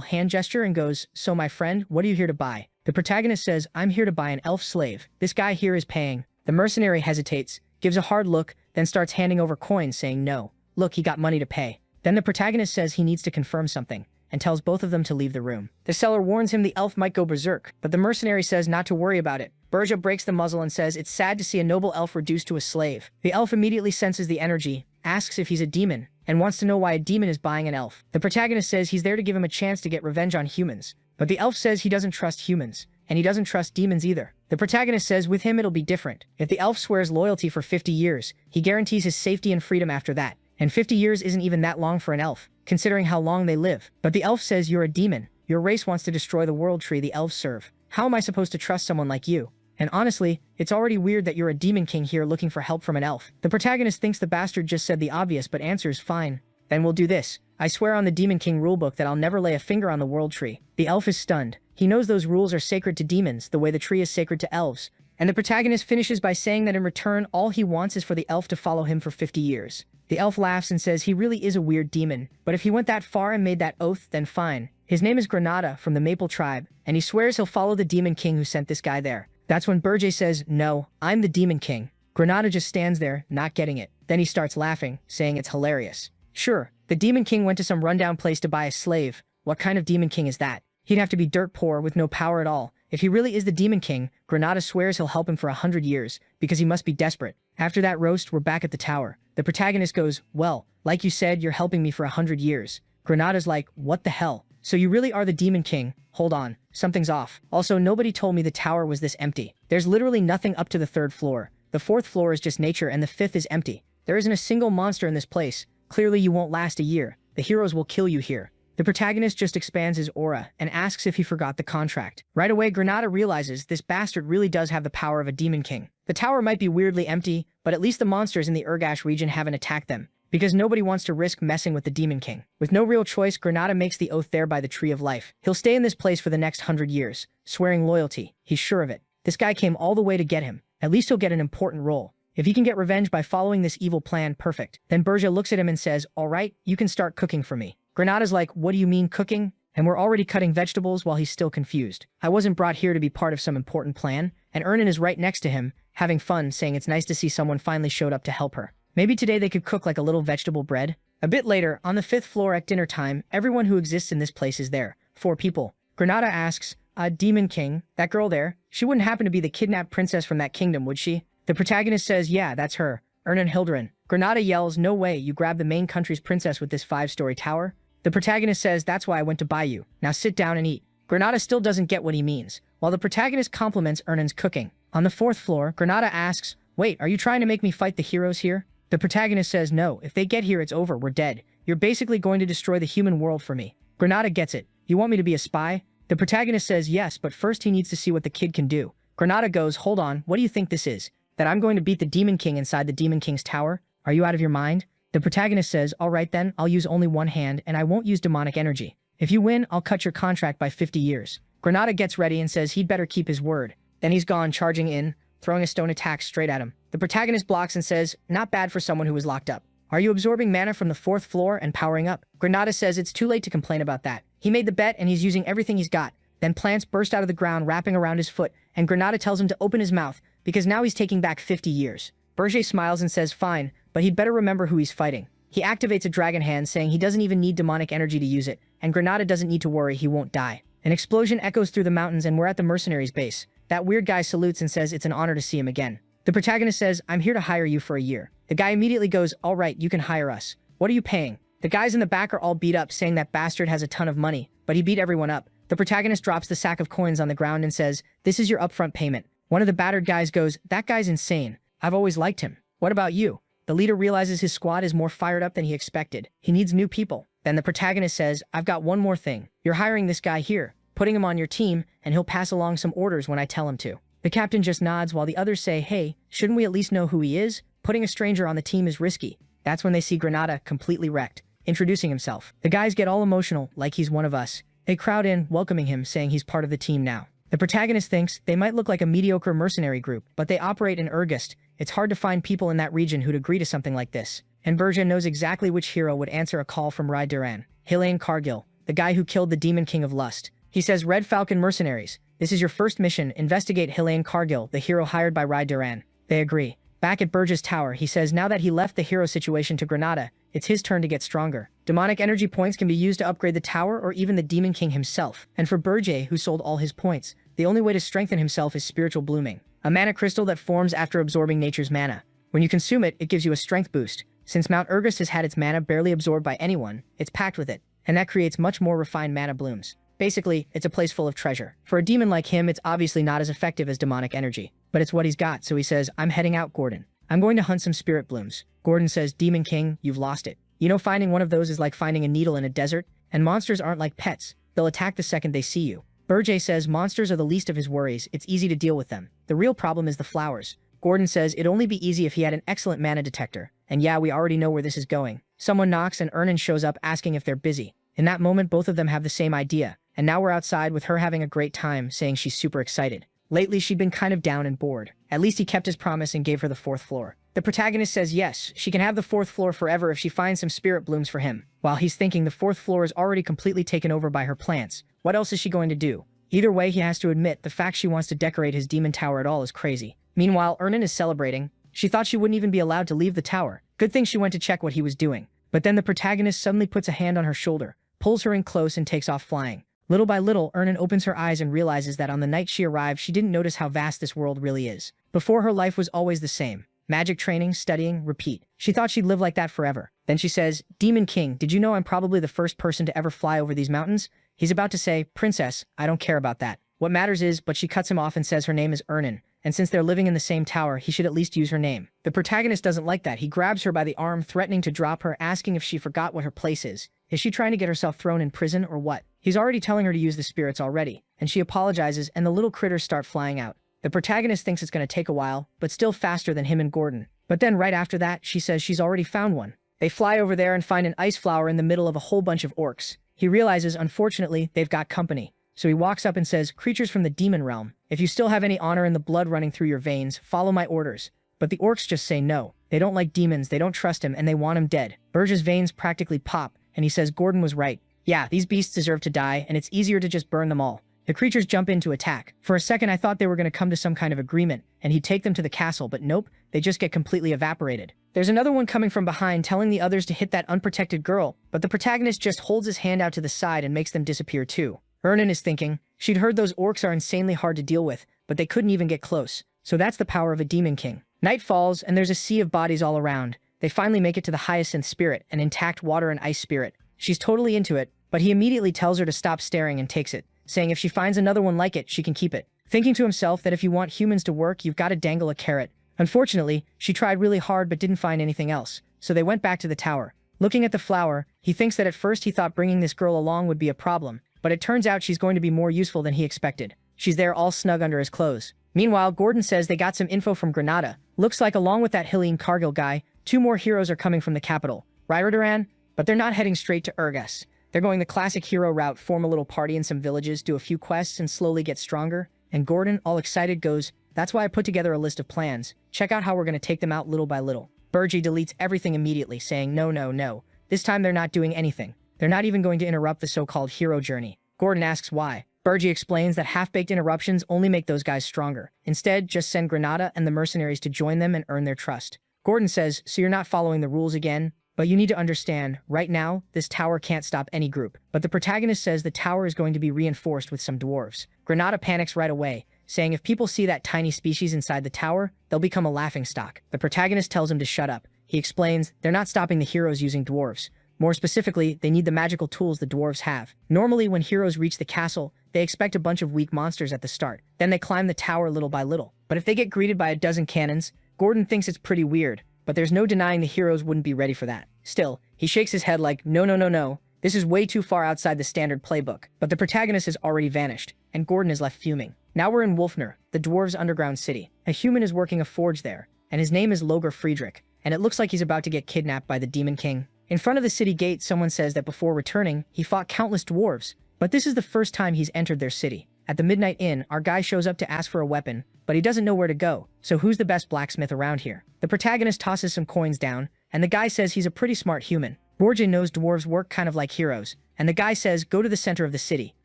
hand gesture and goes, "So my friend, what are you here to buy?" The protagonist says, "I'm here to buy an elf slave. This guy here is paying." The mercenary hesitates, gives a hard look, then starts handing over coins saying no. Look, he got money to pay. Then the protagonist says he needs to confirm something, and tells both of them to leave the room. The seller warns him the elf might go berserk, but the mercenary says not to worry about it. Berja breaks the muzzle and says it's sad to see a noble elf reduced to a slave. The elf immediately senses the energy, asks if he's a demon, and wants to know why a demon is buying an elf. The protagonist says he's there to give him a chance to get revenge on humans, but the elf says he doesn't trust humans, and he doesn't trust demons either. The protagonist says with him it'll be different. If the elf swears loyalty for 50 years, he guarantees his safety and freedom after that. And 50 years isn't even that long for an elf, considering how long they live. But the elf says you're a demon. Your race wants to destroy the world tree the elves serve. How am I supposed to trust someone like you? And honestly, it's already weird that you're a demon king here looking for help from an elf. The protagonist thinks the bastard just said the obvious but answers, "Fine. Then we'll do this. I swear on the Demon King rulebook that I'll never lay a finger on the world tree." The elf is stunned. He knows those rules are sacred to demons, the way the tree is sacred to elves. And the protagonist finishes by saying that in return, all he wants is for the elf to follow him for 50 years. The elf laughs and says he really is a weird demon, but if he went that far and made that oath, then fine. His name is Granada from the Maple Tribe, and he swears he'll follow the Demon King who sent this guy there. That's when Berje says, "No, I'm the Demon King." Granada just stands there, not getting it. Then he starts laughing, saying it's hilarious. Sure, the Demon King went to some rundown place to buy a slave. What kind of Demon King is that? He'd have to be dirt poor with no power at all. If he really is the Demon King, Granada swears he'll help him for 100 years, because he must be desperate. After that roast, we're back at the tower. The protagonist goes, "Well, like you said, you're helping me for 100 years. Granada's like, "What the hell? So you really are the Demon King? Hold on, something's off. Also, nobody told me the tower was this empty. There's literally nothing up to the 3rd floor. The 4th floor is just nature and the 5th is empty. There isn't a single monster in this place. Clearly you won't last a year. The heroes will kill you here." The protagonist just expands his aura and asks if he forgot the contract. Right away, Granada realizes this bastard really does have the power of a Demon King. The tower might be weirdly empty, but at least the monsters in the Urgash region haven't attacked them, because nobody wants to risk messing with the Demon King. With no real choice, Granada makes the oath there by the Tree of Life. He'll stay in this place for the next 100 years, swearing loyalty. He's sure of it. This guy came all the way to get him. At least he'll get an important role. If he can get revenge by following this evil plan, perfect. Then Berja looks at him and says, "All right, you can start cooking for me." Granada's like, "What do you mean cooking?" And we're already cutting vegetables while he's still confused. "I wasn't brought here to be part of some important plan." And Ernan is right next to him, having fun, saying it's nice to see someone finally showed up to help her. Maybe today they could cook like a little vegetable bread. A bit later, on the 5th floor at dinner time, everyone who exists in this place is there. 4 people. Granada asks, Demon King, that girl there, she wouldn't happen to be the kidnapped princess from that kingdom, would she?" The protagonist says, "Yeah, that's her. Ernan Hilderin." Granada yells, "No way, you grabbed the main country's princess with this 5-story tower?" The protagonist says, "That's why I went to buy you. Now sit down and eat." Granada still doesn't get what he means, while the protagonist compliments Ernan's cooking. On the 4th floor, Granada asks, "Wait, are you trying to make me fight the heroes here?" The protagonist says, "No, if they get here, it's over, we're dead. You're basically going to destroy the human world for me." Granada gets it. "You want me to be a spy?" The protagonist says yes, but first he needs to see what the kid can do. Granada goes, "Hold on, what do you think this is? That I'm going to beat the Demon King inside the Demon King's tower? Are you out of your mind?" The protagonist says, "All right then, I'll use only one hand and I won't use demonic energy. If you win, I'll cut your contract by 50 years. Granada gets ready and says he'd better keep his word. Then he's gone, charging in, throwing a stone attack straight at him. The protagonist blocks and says, "Not bad for someone who was locked up. Are you absorbing mana from the 4th floor and powering up?" Granada says it's too late to complain about that. He made the bet and he's using everything he's got. Then plants burst out of the ground wrapping around his foot, and Granada tells him to open his mouth, because now he's taking back 50 years. Berger smiles and says fine, but he'd better remember who he's fighting. He activates a dragon hand, saying he doesn't even need demonic energy to use it, and Granada doesn't need to worry, he won't die. An explosion echoes through the mountains and we're at the mercenaries' base. That weird guy salutes and says it's an honor to see him again. The protagonist says, "I'm here to hire you for a year." The guy immediately goes, "All right, you can hire us. What are you paying?" The guys in the back are all beat up, saying that bastard has a ton of money, but he beat everyone up. The protagonist drops the sack of coins on the ground and says, "This is your upfront payment." One of the battered guys goes, "That guy's insane. I've always liked him. What about you?" The leader realizes his squad is more fired up than he expected. He needs new people. Then the protagonist says, "I've got one more thing. You're hiring this guy here, putting him on your team, and he'll pass along some orders when I tell him to." The captain just nods while the others say, "Hey, shouldn't we at least know who he is? Putting a stranger on the team is risky." That's when they see Granada completely wrecked, introducing himself. The guys get all emotional, like he's one of us. They crowd in, welcoming him, saying he's part of the team now. The protagonist thinks they might look like a mediocre mercenary group, but they operate in Urgust. It's hard to find people in that region who'd agree to something like this. and Berja knows exactly which hero would answer a call from Rai Duran. Hilaine Cargill, the guy who killed the Demon King of Lust. He says, Red Falcon mercenaries, this is your first mission, investigate Hilaine Cargill, the hero hired by Rai Duran. They agree. Back at Berja's tower, he says now that he left the hero situation to Granada, it's his turn to get stronger. Demonic energy points can be used to upgrade the tower or even the Demon King himself. And for Berja, who sold all his points, the only way to strengthen himself is spiritual blooming, a mana crystal that forms after absorbing nature's mana. When you consume it, it gives you a strength boost. Since Mount Urgus has had its mana barely absorbed by anyone, it's packed with it, and that creates much more refined mana blooms. Basically, it's a place full of treasure. For a demon like him, it's obviously not as effective as demonic energy, but it's what he's got, so he says, I'm heading out, Gordon. I'm going to hunt some spirit blooms. Gordon says, Demon King, you've lost it. You know, finding one of those is like finding a needle in a desert, and monsters aren't like pets. They'll attack the second they see you. Berja says monsters are the least of his worries, it's easy to deal with them. The real problem is the flowers. Gordon says it'd only be easy if he had an excellent mana detector. And yeah, we already know where this is going. Someone knocks and Ernan shows up asking if they're busy. In that moment, both of them have the same idea. And now we're outside with her having a great time, saying she's super excited. Lately, she'd been kind of down and bored. At least he kept his promise and gave her the 4th floor. The protagonist says yes, she can have the 4th floor forever if she finds some spirit blooms for him. While he's thinking the 4th floor is already completely taken over by her plants. What else is she going to do? Either way, he has to admit the fact she wants to decorate his demon tower at all is crazy. Meanwhile, Ernan is celebrating. She thought she wouldn't even be allowed to leave the tower. Good thing she went to check what he was doing. But then the protagonist suddenly puts a hand on her shoulder, pulls her in close and takes off flying. Little by little, Ernan opens her eyes and realizes that on the night she arrived, she didn't notice how vast this world really is. Before, her life was always the same. Magic training, studying, repeat. She thought she'd live like that forever. Then she says, Demon King, did you know I'm probably the first person to ever fly over these mountains? He's about to say, Princess, I don't care about that. What matters is, but she cuts him off and says her name is Ernan. And since they're living in the same tower, he should at least use her name. The protagonist doesn't like that. He grabs her by the arm, threatening to drop her, asking if she forgot what her place is. Is she trying to get herself thrown in prison or what? He's already telling her to use the spirits already, and she apologizes and the little critters start flying out. The protagonist thinks it's going to take a while, but still faster than him and Gordon. But then right after that, she says she's already found one. They fly over there and find an ice flower in the middle of a whole bunch of orcs. He realizes, unfortunately, they've got company. So he walks up and says, creatures from the demon realm, if you still have any honor in the blood running through your veins, follow my orders. But the orcs just say no. They don't like demons, they don't trust him, and they want him dead. Berja's veins practically pop, and he says Gordon was right. Yeah, these beasts deserve to die, and it's easier to just burn them all. The creatures jump in to attack. For a second, I thought they were going to come to some kind of agreement, and he'd take them to the castle, but nope, they just get completely evaporated. There's another one coming from behind telling the others to hit that unprotected girl, but the protagonist just holds his hand out to the side and makes them disappear too. Ernan is thinking, she'd heard those orcs are insanely hard to deal with, but they couldn't even get close. So that's the power of a demon king. Night falls, and there's a sea of bodies all around. They finally make it to the Hyacinth spirit, an intact water and ice spirit. She's totally into it, but he immediately tells her to stop staring and takes it, saying if she finds another one like it, she can keep it. Thinking to himself that if you want humans to work, you've got to dangle a carrot. Unfortunately, she tried really hard but didn't find anything else, so they went back to the tower. Looking at the flower, he thinks that at first he thought bringing this girl along would be a problem, but it turns out she's going to be more useful than he expected. She's there all snug under his clothes. Meanwhile, Gordon says they got some info from Granada. Looks like along with that Hilaine Cargill guy, 2 more heroes are coming from the capital. Duran, but they're not heading straight to Urgus. They're going the classic hero route, form a little party in some villages, do a few quests, and slowly get stronger. And Gordon, all excited, goes, that's why I put together a list of plans. Check out how we're going to take them out little by little. Berja deletes everything immediately, saying no, no, no. This time they're not doing anything. They're not even going to interrupt the so-called hero journey. Gordon asks why. Berja explains that half-baked interruptions only make those guys stronger. Instead, just send Granada and the mercenaries to join them and earn their trust. Gordon says, so you're not following the rules again? But you need to understand, right now, this tower can't stop any group. But the protagonist says the tower is going to be reinforced with some dwarves. Granada panics right away, saying if people see that tiny species inside the tower, they'll become a laughingstock. The protagonist tells him to shut up. He explains they're not stopping the heroes using dwarves. More specifically, they need the magical tools the dwarves have. Normally, when heroes reach the castle, they expect a bunch of weak monsters at the start. Then they climb the tower little by little. But if they get greeted by a dozen cannons, Gordon thinks it's pretty weird. But there's no denying the heroes wouldn't be ready for that. Still, he shakes his head like, no, no, no, no. This is way too far outside the standard playbook. But the protagonist has already vanished, and Gordon is left fuming. Now we're in Wolfner, the dwarves' underground city. A human is working a forge there, and his name is Logar Friedrich, and it looks like he's about to get kidnapped by the Demon King. In front of the city gate, someone says that before returning, he fought countless dwarves, but this is the first time he's entered their city. At the Midnight Inn, our guy shows up to ask for a weapon, but he doesn't know where to go, so who's the best blacksmith around here? The protagonist tosses some coins down, and the guy says he's a pretty smart human. Borja knows dwarves work kind of like heroes, and the guy says go to the center of the city.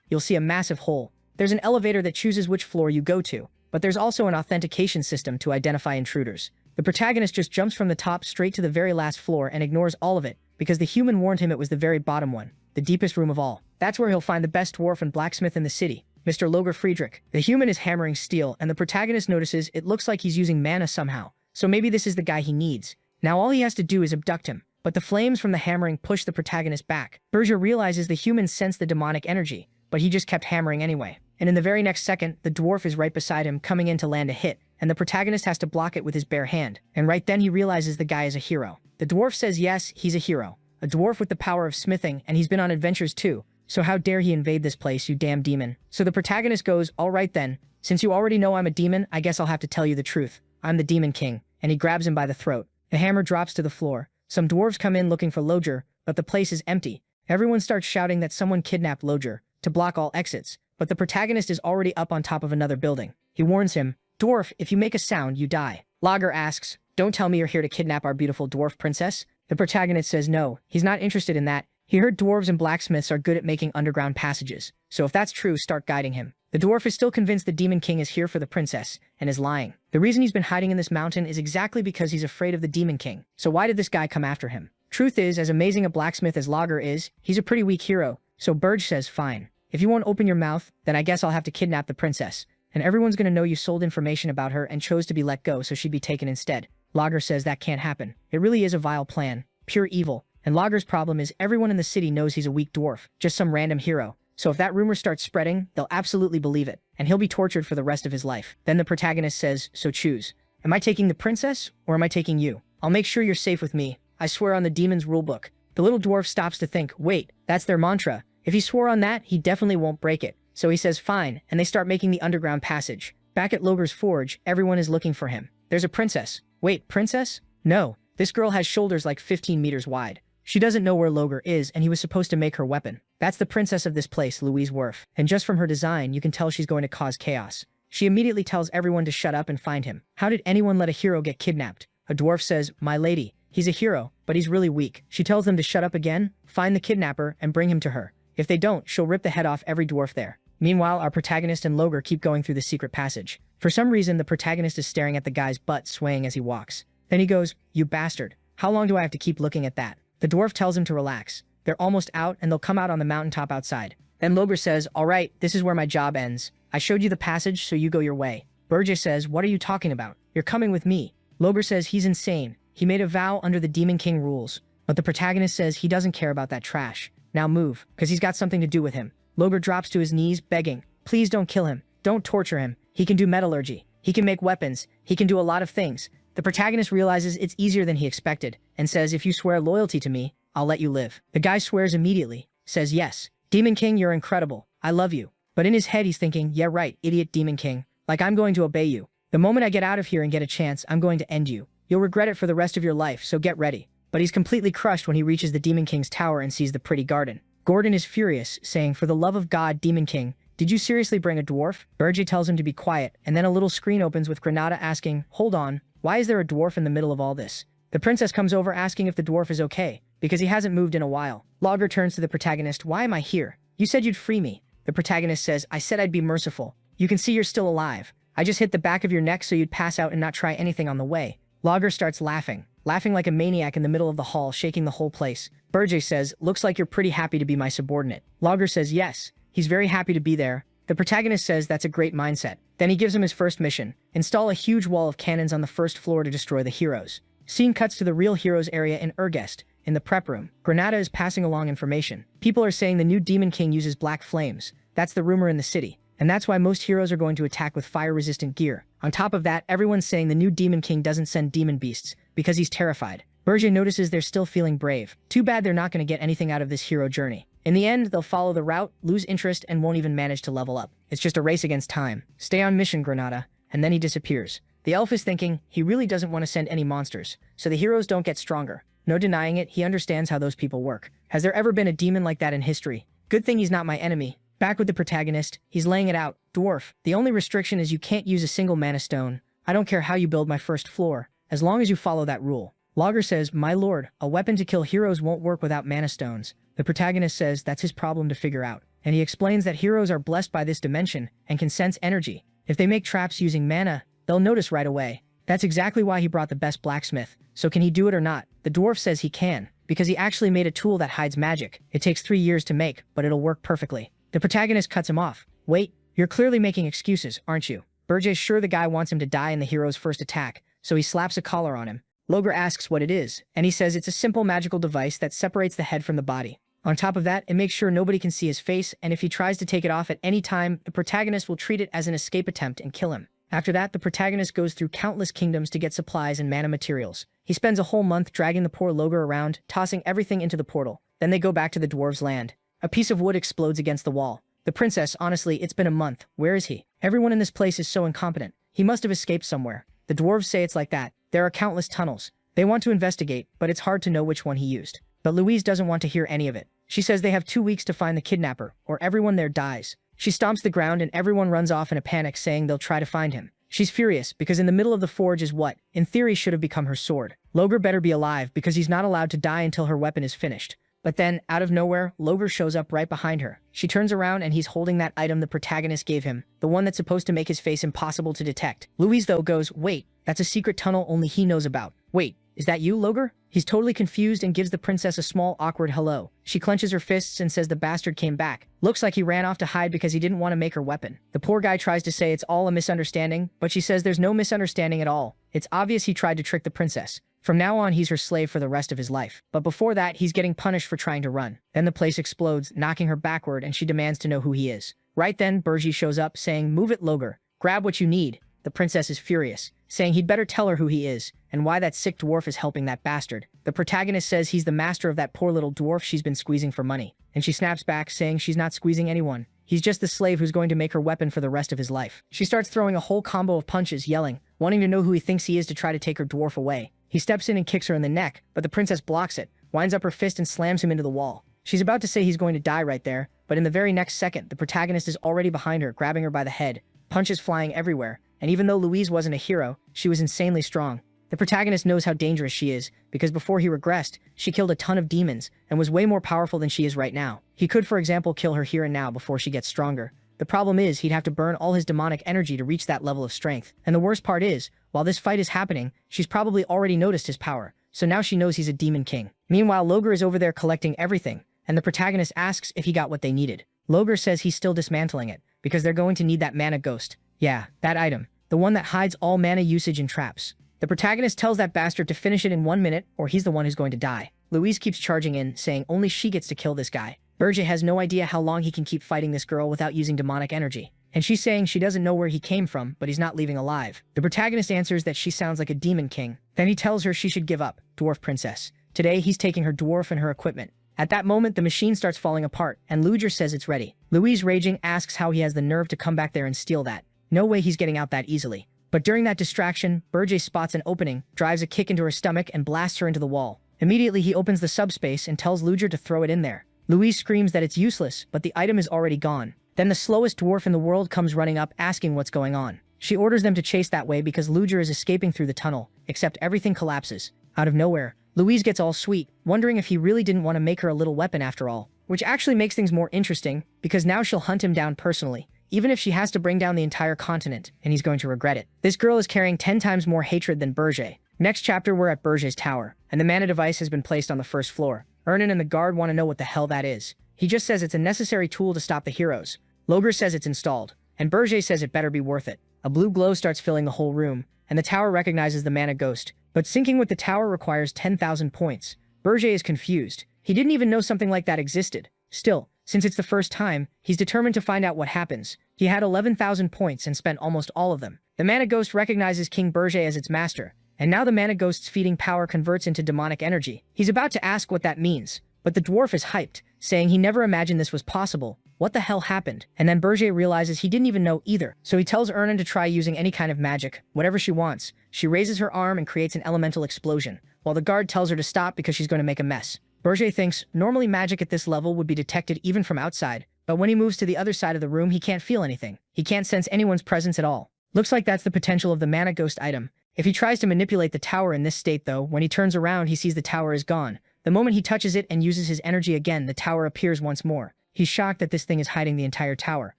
You'll see a massive hole. There's an elevator that chooses which floor you go to, but there's also an authentication system to identify intruders. The protagonist just jumps from the top straight to the very last floor and ignores all of it, because the human warned him it was the very bottom one, the deepest room of all. That's where he'll find the best dwarf and blacksmith in the city, Mr. Loger Friedrich. The human is hammering steel, and the protagonist notices it looks like he's using mana somehow, so maybe this is the guy he needs. Now all he has to do is abduct him, but the flames from the hammering push the protagonist back. Berger realizes the human sensed the demonic energy, but he just kept hammering anyway. And in the very next second, the dwarf is right beside him, coming in to land a hit, and the protagonist has to block it with his bare hand. And right then he realizes the guy is a hero. The dwarf says yes, he's a hero. A dwarf with the power of smithing, and he's been on adventures too. So how dare he invade this place, you damn demon. So the protagonist goes, all right then, since you already know I'm a demon, I guess I'll have to tell you the truth. I'm the Demon King. And he grabs him by the throat. The hammer drops to the floor. Some dwarves come in looking for Loger, but the place is empty. Everyone starts shouting that someone kidnapped Loger to block all exits, but the protagonist is already up on top of another building. He warns him, dwarf, if you make a sound, you die. Lager asks, don't tell me you're here to kidnap our beautiful dwarf princess. The protagonist says no, he's not interested in that. He heard dwarves and blacksmiths are good at making underground passages, so if that's true, start guiding him. The dwarf is still convinced the Demon King is here for the princess, and is lying. The reason he's been hiding in this mountain is exactly because he's afraid of the Demon King. So why did this guy come after him? Truth is, as amazing a blacksmith as Lager is, he's a pretty weak hero, so Burge says fine. If you won't open your mouth, then I guess I'll have to kidnap the princess. And everyone's gonna know you sold information about her and chose to be let go so she'd be taken instead. Lager says that can't happen. It really is a vile plan. Pure evil. And Lager's problem is everyone in the city knows he's a weak dwarf, just some random hero. So if that rumor starts spreading, they'll absolutely believe it, and he'll be tortured for the rest of his life. Then the protagonist says, so choose. Am I taking the princess, or am I taking you? I'll make sure you're safe with me. I swear on the demon's rulebook. The little dwarf stops to think, wait, that's their mantra. If he swore on that, he definitely won't break it. So he says fine, and they start making the underground passage. Back at Loger's forge, everyone is looking for him. There's a princess. Wait, princess? No, this girl has shoulders like 15 meters wide. She doesn't know where Loger is, and he was supposed to make her weapon. That's the princess of this place, Louise Worf. And just from her design, you can tell she's going to cause chaos. She immediately tells everyone to shut up and find him. How did anyone let a hero get kidnapped? A dwarf says, my lady, he's a hero, but he's really weak. She tells them to shut up again, find the kidnapper, and bring him to her. If they don't, she'll rip the head off every dwarf there. Meanwhile, our protagonist and Loger keep going through the secret passage. For some reason, the protagonist is staring at the guy's butt swaying as he walks. Then he goes, you bastard. How long do I have to keep looking at that? The dwarf tells him to relax. They're almost out, and they'll come out on the mountaintop outside. Then Loger says, all right, this is where my job ends. I showed you the passage, so you go your way. Burge says, what are you talking about? You're coming with me. Loger says he's insane. He made a vow under the Demon King rules. But the protagonist says he doesn't care about that trash. Now move, because he's got something to do with him. Loger drops to his knees, begging, please don't kill him. Don't torture him. He can do metallurgy. He can make weapons. He can do a lot of things. The protagonist realizes it's easier than he expected, and says, if you swear loyalty to me, I'll let you live. The guy swears immediately, says yes. Demon King, you're incredible. I love you. But in his head he's thinking, yeah right, idiot Demon King. Like I'm going to obey you. The moment I get out of here and get a chance, I'm going to end you. You'll regret it for the rest of your life, so get ready. But he's completely crushed when he reaches the Demon King's tower and sees the pretty garden. Gordon is furious, saying, for the love of God, Demon King, did you seriously bring a dwarf? Burge tells him to be quiet, and then a little screen opens with Granada asking, hold on, why is there a dwarf in the middle of all this? The princess comes over asking if the dwarf is okay, because he hasn't moved in a while. Lager turns to the protagonist, why am I here? You said you'd free me. The protagonist says, I said I'd be merciful. You can see you're still alive. I just hit the back of your neck so you'd pass out and not try anything on the way. Lager starts laughing like a maniac in the middle of the hall, shaking the whole place. Burge says, looks like you're pretty happy to be my subordinate. Lager says yes, he's very happy to be there. The protagonist says that's a great mindset. Then he gives him his first mission, install a huge wall of cannons on the first floor to destroy the heroes. Scene cuts to the real heroes area in Urgest, in the prep room. Granada is passing along information. People are saying the new Demon King uses black flames. That's the rumor in the city. And that's why most heroes are going to attack with fire-resistant gear. On top of that, everyone's saying the new Demon King doesn't send demon beasts, because he's terrified. Burge notices they're still feeling brave. Too bad they're not going to get anything out of this hero journey. In the end, they'll follow the route, lose interest, and won't even manage to level up. It's just a race against time. Stay on mission, Granada. And then he disappears. The elf is thinking he really doesn't want to send any monsters, so the heroes don't get stronger. No denying it, he understands how those people work. Has there ever been a demon like that in history? Good thing he's not my enemy. Back with the protagonist, he's laying it out. Dwarf, the only restriction is you can't use a single mana stone. I don't care how you build my first floor, as long as you follow that rule. Logger says, "My lord, a weapon to kill heroes won't work without mana stones." The protagonist says that's his problem to figure out, and he explains that heroes are blessed by this dimension and can sense energy. If they make traps using mana, they'll notice right away. That's exactly why he brought the best blacksmith. So can he do it or not? The dwarf says he can, because he actually made a tool that hides magic. It takes 3 years to make, but it'll work perfectly. The protagonist cuts him off. "Wait, you're clearly making excuses, aren't you?" Berger's sure the guy wants him to die in the hero's first attack, so he slaps a collar on him. Logger asks what it is, and he says it's a simple magical device that separates the head from the body. On top of that, it makes sure nobody can see his face, and if he tries to take it off at any time, the protagonist will treat it as an escape attempt and kill him. After that, the protagonist goes through countless kingdoms to get supplies and mana materials. He spends a whole month dragging the poor Logger around, tossing everything into the portal. Then they go back to the dwarves' land. A piece of wood explodes against the wall. The princess, honestly, it's been a month. Where is he? Everyone in this place is so incompetent. He must have escaped somewhere. The dwarves say it's like that. There are countless tunnels. They want to investigate, but it's hard to know which one he used. But Louise doesn't want to hear any of it. She says they have 2 weeks to find the kidnapper, or everyone there dies. She stomps the ground and everyone runs off in a panic, saying they'll try to find him. She's furious, because in the middle of the forge is what, in theory, should have become her sword. Logger better be alive, because he's not allowed to die until her weapon is finished. But then, out of nowhere, Logger shows up right behind her. She turns around and he's holding that item the protagonist gave him, the one that's supposed to make his face impossible to detect. Louise, though, goes, "Wait, that's a secret tunnel only he knows about. Wait, is that you, Logger?" He's totally confused and gives the princess a small, awkward hello. She clenches her fists and says the bastard came back. Looks like he ran off to hide because he didn't want to make her weapon. The poor guy tries to say it's all a misunderstanding, but she says there's no misunderstanding at all. It's obvious he tried to trick the princess. From now on, he's her slave for the rest of his life. But before that, he's getting punished for trying to run. Then the place explodes, knocking her backward, and she demands to know who he is. Right then, Berger shows up, saying, "Move it, Logger. Grab what you need." The princess is furious, saying he'd better tell her who he is, and why that sick dwarf is helping that bastard. The protagonist says he's the master of that poor little dwarf she's been squeezing for money. And she snaps back, saying she's not squeezing anyone. He's just the slave who's going to make her weapon for the rest of his life. She starts throwing a whole combo of punches, yelling, wanting to know who he thinks he is to try to take her dwarf away. He steps in and kicks her in the neck, but the princess blocks it, winds up her fist and slams him into the wall. She's about to say he's going to die right there, but in the very next second, the protagonist is already behind her, grabbing her by the head, punches flying everywhere. And even though Louise wasn't a hero, she was insanely strong. The protagonist knows how dangerous she is, because before he regressed, she killed a ton of demons and was way more powerful than she is right now. He could, for example, kill her here and now before she gets stronger. The problem is he'd have to burn all his demonic energy to reach that level of strength. And the worst part is, while this fight is happening, she's probably already noticed his power, so now she knows he's a demon king. Meanwhile, Logger is over there collecting everything, and the protagonist asks if he got what they needed. Logger says he's still dismantling it, because they're going to need that mana ghost. Yeah, that item. The one that hides all mana usage and traps. The protagonist tells that bastard to finish it in 1 minute, or he's the one who's going to die. Louise keeps charging in, saying only she gets to kill this guy. Berger has no idea how long he can keep fighting this girl without using demonic energy. And she's saying she doesn't know where he came from, but he's not leaving alive. The protagonist answers that she sounds like a demon king. Then he tells her she should give up, dwarf princess. Today, he's taking her dwarf and her equipment. At that moment, the machine starts falling apart, and Logger says it's ready. Louise, raging, asks how he has the nerve to come back there and steal that. No way he's getting out that easily. But during that distraction, Berger spots an opening, drives a kick into her stomach, and blasts her into the wall. Immediately, he opens the subspace and tells Logger to throw it in there. Louise screams that it's useless, but the item is already gone. Then the slowest dwarf in the world comes running up, asking what's going on. She orders them to chase that way because Logger is escaping through the tunnel, except everything collapses. Out of nowhere, Louise gets all sweet, wondering if he really didn't want to make her a little weapon after all. Which actually makes things more interesting, because now she'll hunt him down personally, even if she has to bring down the entire continent, and he's going to regret it. This girl is carrying 10 times more hatred than Berger. Next chapter, we're at Berger's tower, and the mana device has been placed on the first floor. Ernan and the guard want to know what the hell that is. He just says it's a necessary tool to stop the heroes. Logger says it's installed, and Berger says it better be worth it. A blue glow starts filling the whole room, and the tower recognizes the mana ghost. But syncing with the tower requires 10,000 points. Berger is confused. He didn't even know something like that existed. Still, since it's the first time, he's determined to find out what happens. He had 11,000 points and spent almost all of them. The mana ghost recognizes King Berger as its master, and now the mana ghost's feeding power converts into demonic energy. He's about to ask what that means, but the dwarf is hyped, saying he never imagined this was possible. What the hell happened? And then Berger realizes he didn't even know either, so he tells Ernan to try using any kind of magic, whatever she wants. She raises her arm and creates an elemental explosion, while the guard tells her to stop because she's going to make a mess. Berger thinks normally magic at this level would be detected even from outside, but when he moves to the other side of the room, he can't feel anything. He can't sense anyone's presence at all. Looks like that's the potential of the mana ghost item, If he tries to manipulate the tower in this state though, when he turns around he sees the tower is gone. The moment he touches it and uses his energy again, the tower appears once more. He's shocked that this thing is hiding the entire tower.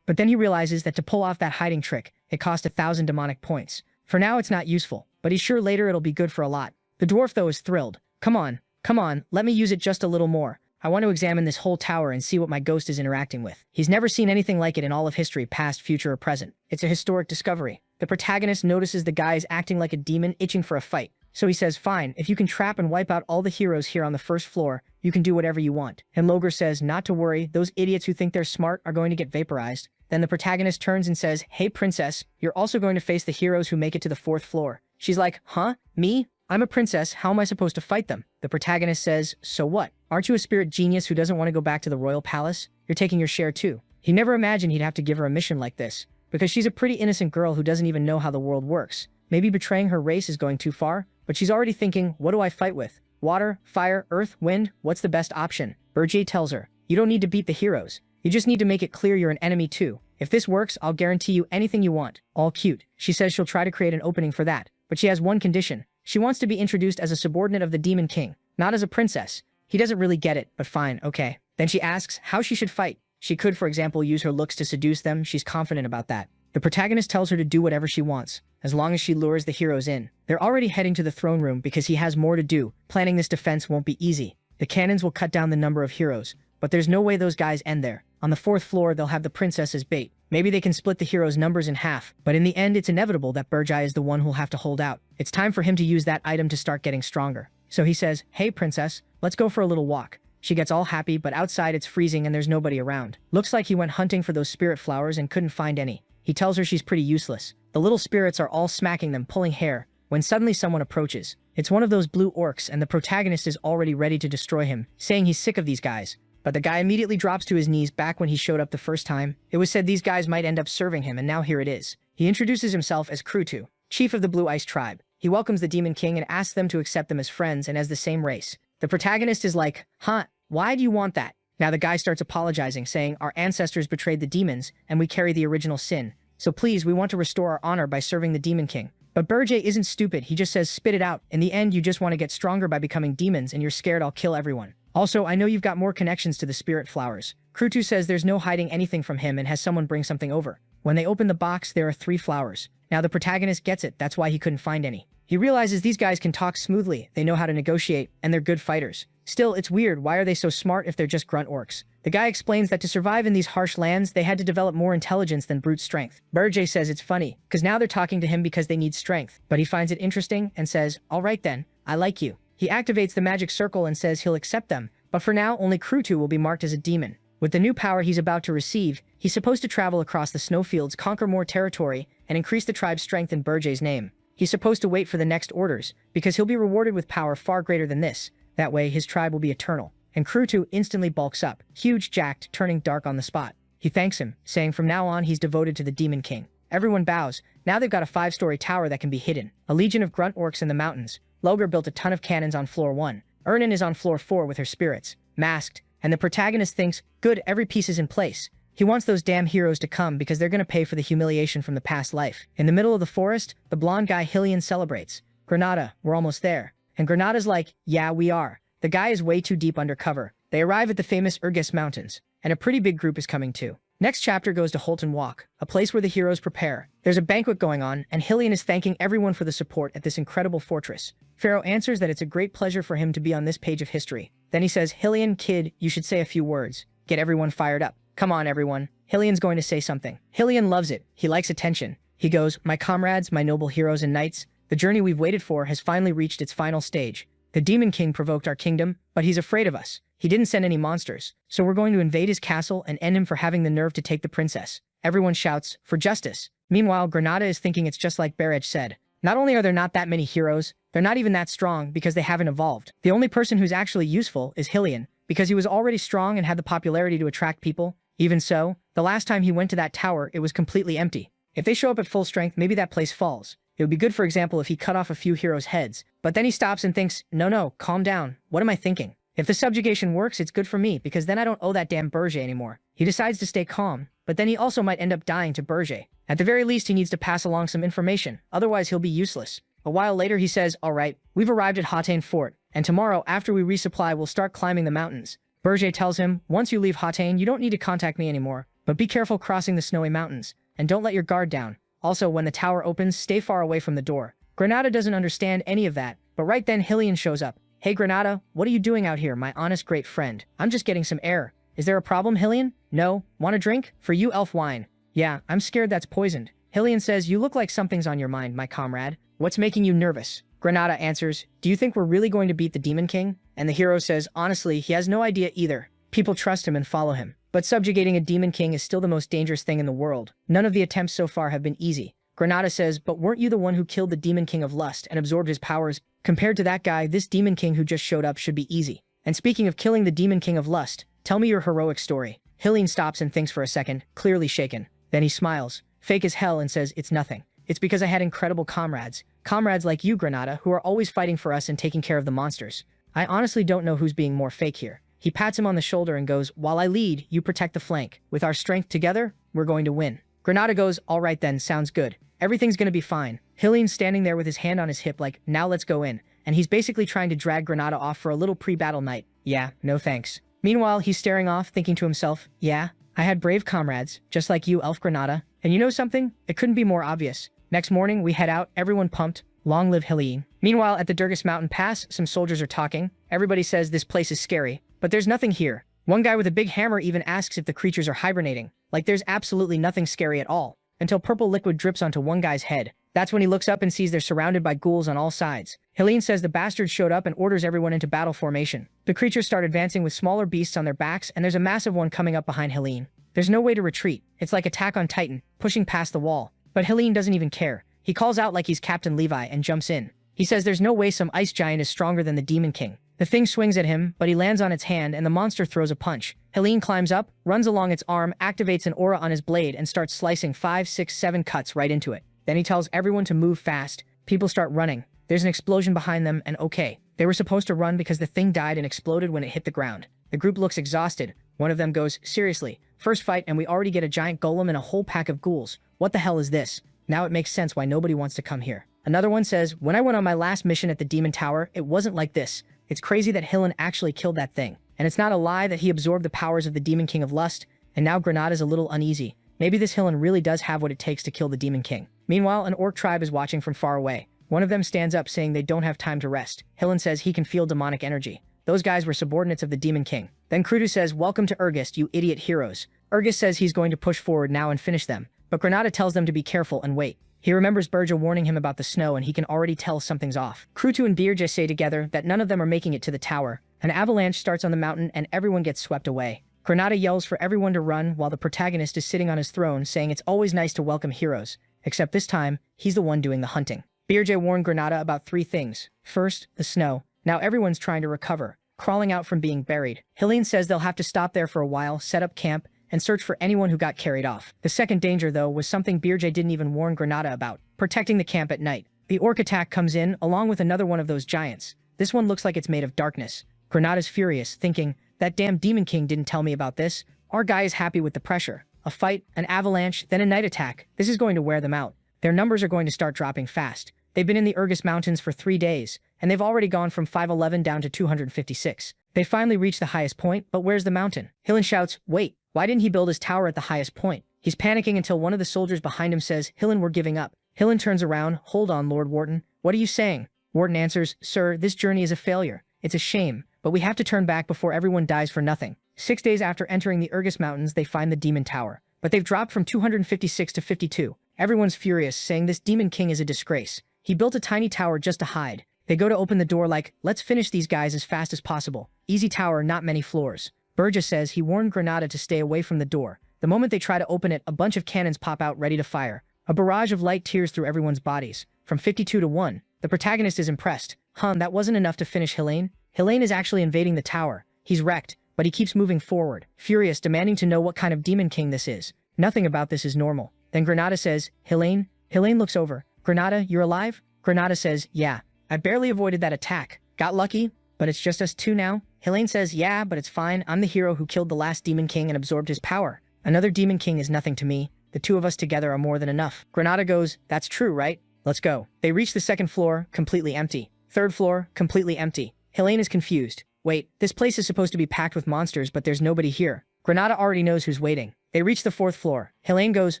But then he realizes that to pull off that hiding trick, it cost 1,000 demonic points. For now it's not useful, but he's sure later it'll be good for a lot. The dwarf though is thrilled. Come on, let me use it just a little more. I want to examine this whole tower and see what my ghost is interacting with. He's never seen anything like it in all of history, past, future, or present. It's a historic discovery. The protagonist notices the guy is acting like a demon itching for a fight. So he says, fine, if you can trap and wipe out all the heroes here on the first floor, you can do whatever you want. And Logre says, not to worry, those idiots who think they're smart are going to get vaporized. Then the protagonist turns and says, hey princess, you're also going to face the heroes who make it to the 4th floor. She's like, huh? Me? I'm a princess, how am I supposed to fight them? The protagonist says, so what? Aren't you a spirit genius who doesn't want to go back to the royal palace? You're taking your share too. He never imagined he'd have to give her a mission like this, because she's a pretty innocent girl who doesn't even know how the world works. Maybe betraying her race is going too far, but she's already thinking, what do I fight with? Water, fire, earth, wind, what's the best option? Berger tells her, you don't need to beat the heroes. You just need to make it clear you're an enemy too. If this works, I'll guarantee you anything you want. All cute. She says she'll try to create an opening for that, but she has one condition. She wants to be introduced as a subordinate of the Demon King, not as a princess. He doesn't really get it, but fine, okay. Then she asks how she should fight. She could, for example, use her looks to seduce them. She's confident about that. The protagonist tells her to do whatever she wants, as long as she lures the heroes in. They're already heading to the throne room because he has more to do. Planning this defense won't be easy. The cannons will cut down the number of heroes, but there's no way those guys end there. On the 4th floor, they'll have the princess as bait. Maybe they can split the heroes' numbers in half, but in the end, it's inevitable that Berger is the one who'll have to hold out. It's time for him to use that item to start getting stronger. So he says, hey princess, let's go for a little walk. She gets all happy, but outside it's freezing and there's nobody around. Looks like he went hunting for those spirit flowers and couldn't find any. He tells her she's pretty useless. The little spirits are all smacking them, pulling hair, when suddenly someone approaches. It's one of those blue orcs, and the protagonist is already ready to destroy him, saying he's sick of these guys. But the guy immediately drops to his knees. Back when he showed up the first time, it was said these guys might end up serving him, and now here it is. He introduces himself as Krutu, chief of the Blue Ice tribe. He welcomes the Demon King and asks them to accept them as friends and as the same race. The protagonist is like, huh, why do you want that? Now the guy starts apologizing, saying, our ancestors betrayed the demons, and we carry the original sin. So please, we want to restore our honor by serving the Demon King. But Berger isn't stupid, he just says spit it out. In the end, you just want to get stronger by becoming demons and you're scared I'll kill everyone. Also, I know you've got more connections to the spirit flowers. Krutu says there's no hiding anything from him and has someone bring something over. When they open the box, there are 3 flowers. Now the protagonist gets it, that's why he couldn't find any. He realizes these guys can talk smoothly, they know how to negotiate, and they're good fighters. Still, it's weird, why are they so smart if they're just grunt orcs? The guy explains that to survive in these harsh lands, they had to develop more intelligence than brute strength. Berger says it's funny, because now they're talking to him because they need strength, but he finds it interesting and says, alright then, I like you. He activates the magic circle and says he'll accept them, but for now, only Krutu will be marked as a demon. With the new power he's about to receive, he's supposed to travel across the snowfields, conquer more territory, and increase the tribe's strength in Berger's name. He's supposed to wait for the next orders, because he'll be rewarded with power far greater than this. That way, his tribe will be eternal. And Krutu instantly bulks up, huge, jacked, turning dark on the spot. He thanks him, saying from now on he's devoted to the Demon King. Everyone bows. Now they've got a 5-story tower that can be hidden. A legion of grunt orcs in the mountains. Logre built a ton of cannons on floor 1. Ernan is on floor 4 with her spirits, masked, and the protagonist thinks, good, every piece is in place. He wants those damn heroes to come because they're gonna pay for the humiliation from the past life. In the middle of the forest, the blonde guy Hillian celebrates. Granada, we're almost there. And Granada's like, yeah, we are. The guy is way too deep undercover. They arrive at the famous Urgis Mountains, and a pretty big group is coming too. Next chapter goes to Holton Walk, a place where the heroes prepare. There's a banquet going on, and Hillian is thanking everyone for the support at this incredible fortress. Pharaoh answers that it's a great pleasure for him to be on this page of history. Then he says, Hillian, kid, you should say a few words. Get everyone fired up. Come on, everyone. Hillian's going to say something. Hillian loves it. He likes attention. He goes, my comrades, my noble heroes and knights, the journey we've waited for has finally reached its final stage. The Demon King provoked our kingdom, but he's afraid of us. He didn't send any monsters, so we're going to invade his castle and end him for having the nerve to take the princess. Everyone shouts, for justice. Meanwhile, Granada is thinking it's just like Bereg said. Not only are there not that many heroes, they're not even that strong because they haven't evolved. The only person who's actually useful is Hillian, because he was already strong and had the popularity to attract people. Even so, the last time he went to that tower, it was completely empty. If they show up at full strength, maybe that place falls. It would be good, for example, if he cut off a few heroes' heads. But then he stops and thinks, no, calm down. What am I thinking? If the subjugation works, it's good for me, because then I don't owe that damn Berger anymore. He decides to stay calm, but then he also might end up dying to Berger. At the very least, he needs to pass along some information, otherwise he'll be useless. A while later he says, alright, we've arrived at Hatane Fort, and tomorrow after we resupply we'll start climbing the mountains. Berger tells him, once you leave Hatane you don't need to contact me anymore, but be careful crossing the snowy mountains, and don't let your guard down. Also, when the tower opens, stay far away from the door. Granada doesn't understand any of that, but right then Hillian shows up. Hey Granada, what are you doing out here, my honest great friend? I'm just getting some air. Is there a problem, Hillian? No. Want a drink? For you, elf wine. Yeah, I'm scared that's poisoned. Hillian says, you look like something's on your mind, my comrade. What's making you nervous? Granada answers, do you think we're really going to beat the Demon King? And the hero says, honestly, he has no idea either. People trust him and follow him. But subjugating a Demon King is still the most dangerous thing in the world. None of the attempts so far have been easy. Granada says, but weren't you the one who killed the Demon King of Lust and absorbed his powers? Compared to that guy, this Demon King who just showed up should be easy. And speaking of killing the Demon King of Lust, tell me your heroic story. Hillian stops and thinks for a second, clearly shaken. Then he smiles, fake as hell, and says, it's nothing. It's because I had incredible comrades. Comrades like you, Granada, who are always fighting for us and taking care of the monsters. I honestly don't know who's being more fake here. He pats him on the shoulder and goes, while I lead, you protect the flank. With our strength together, we're going to win. Granada goes, all right then, sounds good. Everything's gonna be fine. Hillian's standing there with his hand on his hip like, now let's go in. And he's basically trying to drag Granada off for a little pre-battle night. Yeah, no thanks. Meanwhile, he's staring off, thinking to himself, yeah, I had brave comrades, just like you, Elf Granada. And you know something? It couldn't be more obvious. Next morning, we head out, everyone pumped. Long live Hillian. Meanwhile, at the Durgus Mountain Pass, some soldiers are talking. Everybody says this place is scary, but there's nothing here. One guy with a big hammer even asks if the creatures are hibernating. Like there's absolutely nothing scary at all. Until purple liquid drips onto one guy's head. That's when he looks up and sees they're surrounded by ghouls on all sides. Hillian says the bastards showed up and orders everyone into battle formation. The creatures start advancing with smaller beasts on their backs, and there's a massive one coming up behind Hillian. There's no way to retreat. It's like Attack on Titan, pushing past the wall. But Hillian doesn't even care. He calls out like he's Captain Levi and jumps in. He says there's no way some ice giant is stronger than the Demon King. The thing swings at him, but he lands on its hand and the monster throws a punch. Hillian climbs up, runs along its arm, activates an aura on his blade, and starts slicing 5, 6, 7 cuts right into it. Then he tells everyone to move fast. People start running. There's an explosion behind them, and okay. They were supposed to run because the thing died and exploded when it hit the ground. The group looks exhausted. One of them goes, seriously, first fight and we already get a giant golem and a whole pack of ghouls. What the hell is this? Now it makes sense why nobody wants to come here. Another one says, when I went on my last mission at the Demon Tower, it wasn't like this. It's crazy that Hillian actually killed that thing. And it's not a lie that he absorbed the powers of the Demon King of Lust, and now Granada's a little uneasy. Maybe this Hillian really does have what it takes to kill the Demon King. Meanwhile, an orc tribe is watching from far away. One of them stands up saying they don't have time to rest. Hillian says he can feel demonic energy. Those guys were subordinates of the Demon King. Then Krudu says, welcome to Urgist, you idiot heroes. Urgist says he's going to push forward now and finish them. But Granada tells them to be careful and wait. He remembers Berger warning him about the snow and he can already tell something's off. Krutu and Birja say together that none of them are making it to the tower. An avalanche starts on the mountain and everyone gets swept away. Granada yells for everyone to run while the protagonist is sitting on his throne saying it's always nice to welcome heroes. Except this time, he's the one doing the hunting. Birja warned Granada about 3 things. First, the snow. Now everyone's trying to recover, crawling out from being buried. Hillian says they'll have to stop there for a while, set up camp, and search for anyone who got carried off. The second danger, though, was something Birja didn't even warn Granada about. Protecting the camp at night. The orc attack comes in, along with another one of those giants. This one looks like it's made of darkness. Granada's furious, thinking, that damn Demon King didn't tell me about this. Our guy is happy with the pressure. A fight, an avalanche, then a night attack. This is going to wear them out. Their numbers are going to start dropping fast. They've been in the Urgis Mountains for 3 days, and they've already gone from 511 down to 256. They finally reach the highest point, but where's the mountain? Hillian shouts, wait, why didn't he build his tower at the highest point? He's panicking until one of the soldiers behind him says, Hillian, we're giving up. Hillian turns around, hold on, Lord Wharton. What are you saying? Wharton answers, sir, this journey is a failure. It's a shame, but we have to turn back before everyone dies for nothing. 6 days after entering the Urgis Mountains, they find the Demon Tower. But they've dropped from 256 to 52. Everyone's furious, saying this Demon King is a disgrace. He built a tiny tower just to hide. They go to open the door like, let's finish these guys as fast as possible. Easy tower, not many floors. Birja says he warned Granada to stay away from the door. The moment they try to open it, a bunch of cannons pop out ready to fire. A barrage of light tears through everyone's bodies. From 52 to 1. The protagonist is impressed. That wasn't enough to finish Hillian. Hillian is actually invading the tower. He's wrecked, but he keeps moving forward, furious, demanding to know what kind of Demon King this is. Nothing about this is normal. Then Granada says, Hillian? Hillian looks over. Granada, you're alive? Granada says, yeah. I barely avoided that attack. Got lucky, but it's just us two now. Hillian says, yeah, but it's fine. I'm the hero who killed the last Demon King and absorbed his power. Another Demon King is nothing to me. The two of us together are more than enough. Granada goes, that's true, right? Let's go. They reach the second floor, completely empty. Third floor, completely empty. Helene is confused. Wait, this place is supposed to be packed with monsters, but there's nobody here. Granada already knows who's waiting. They reach the fourth floor. Helene goes,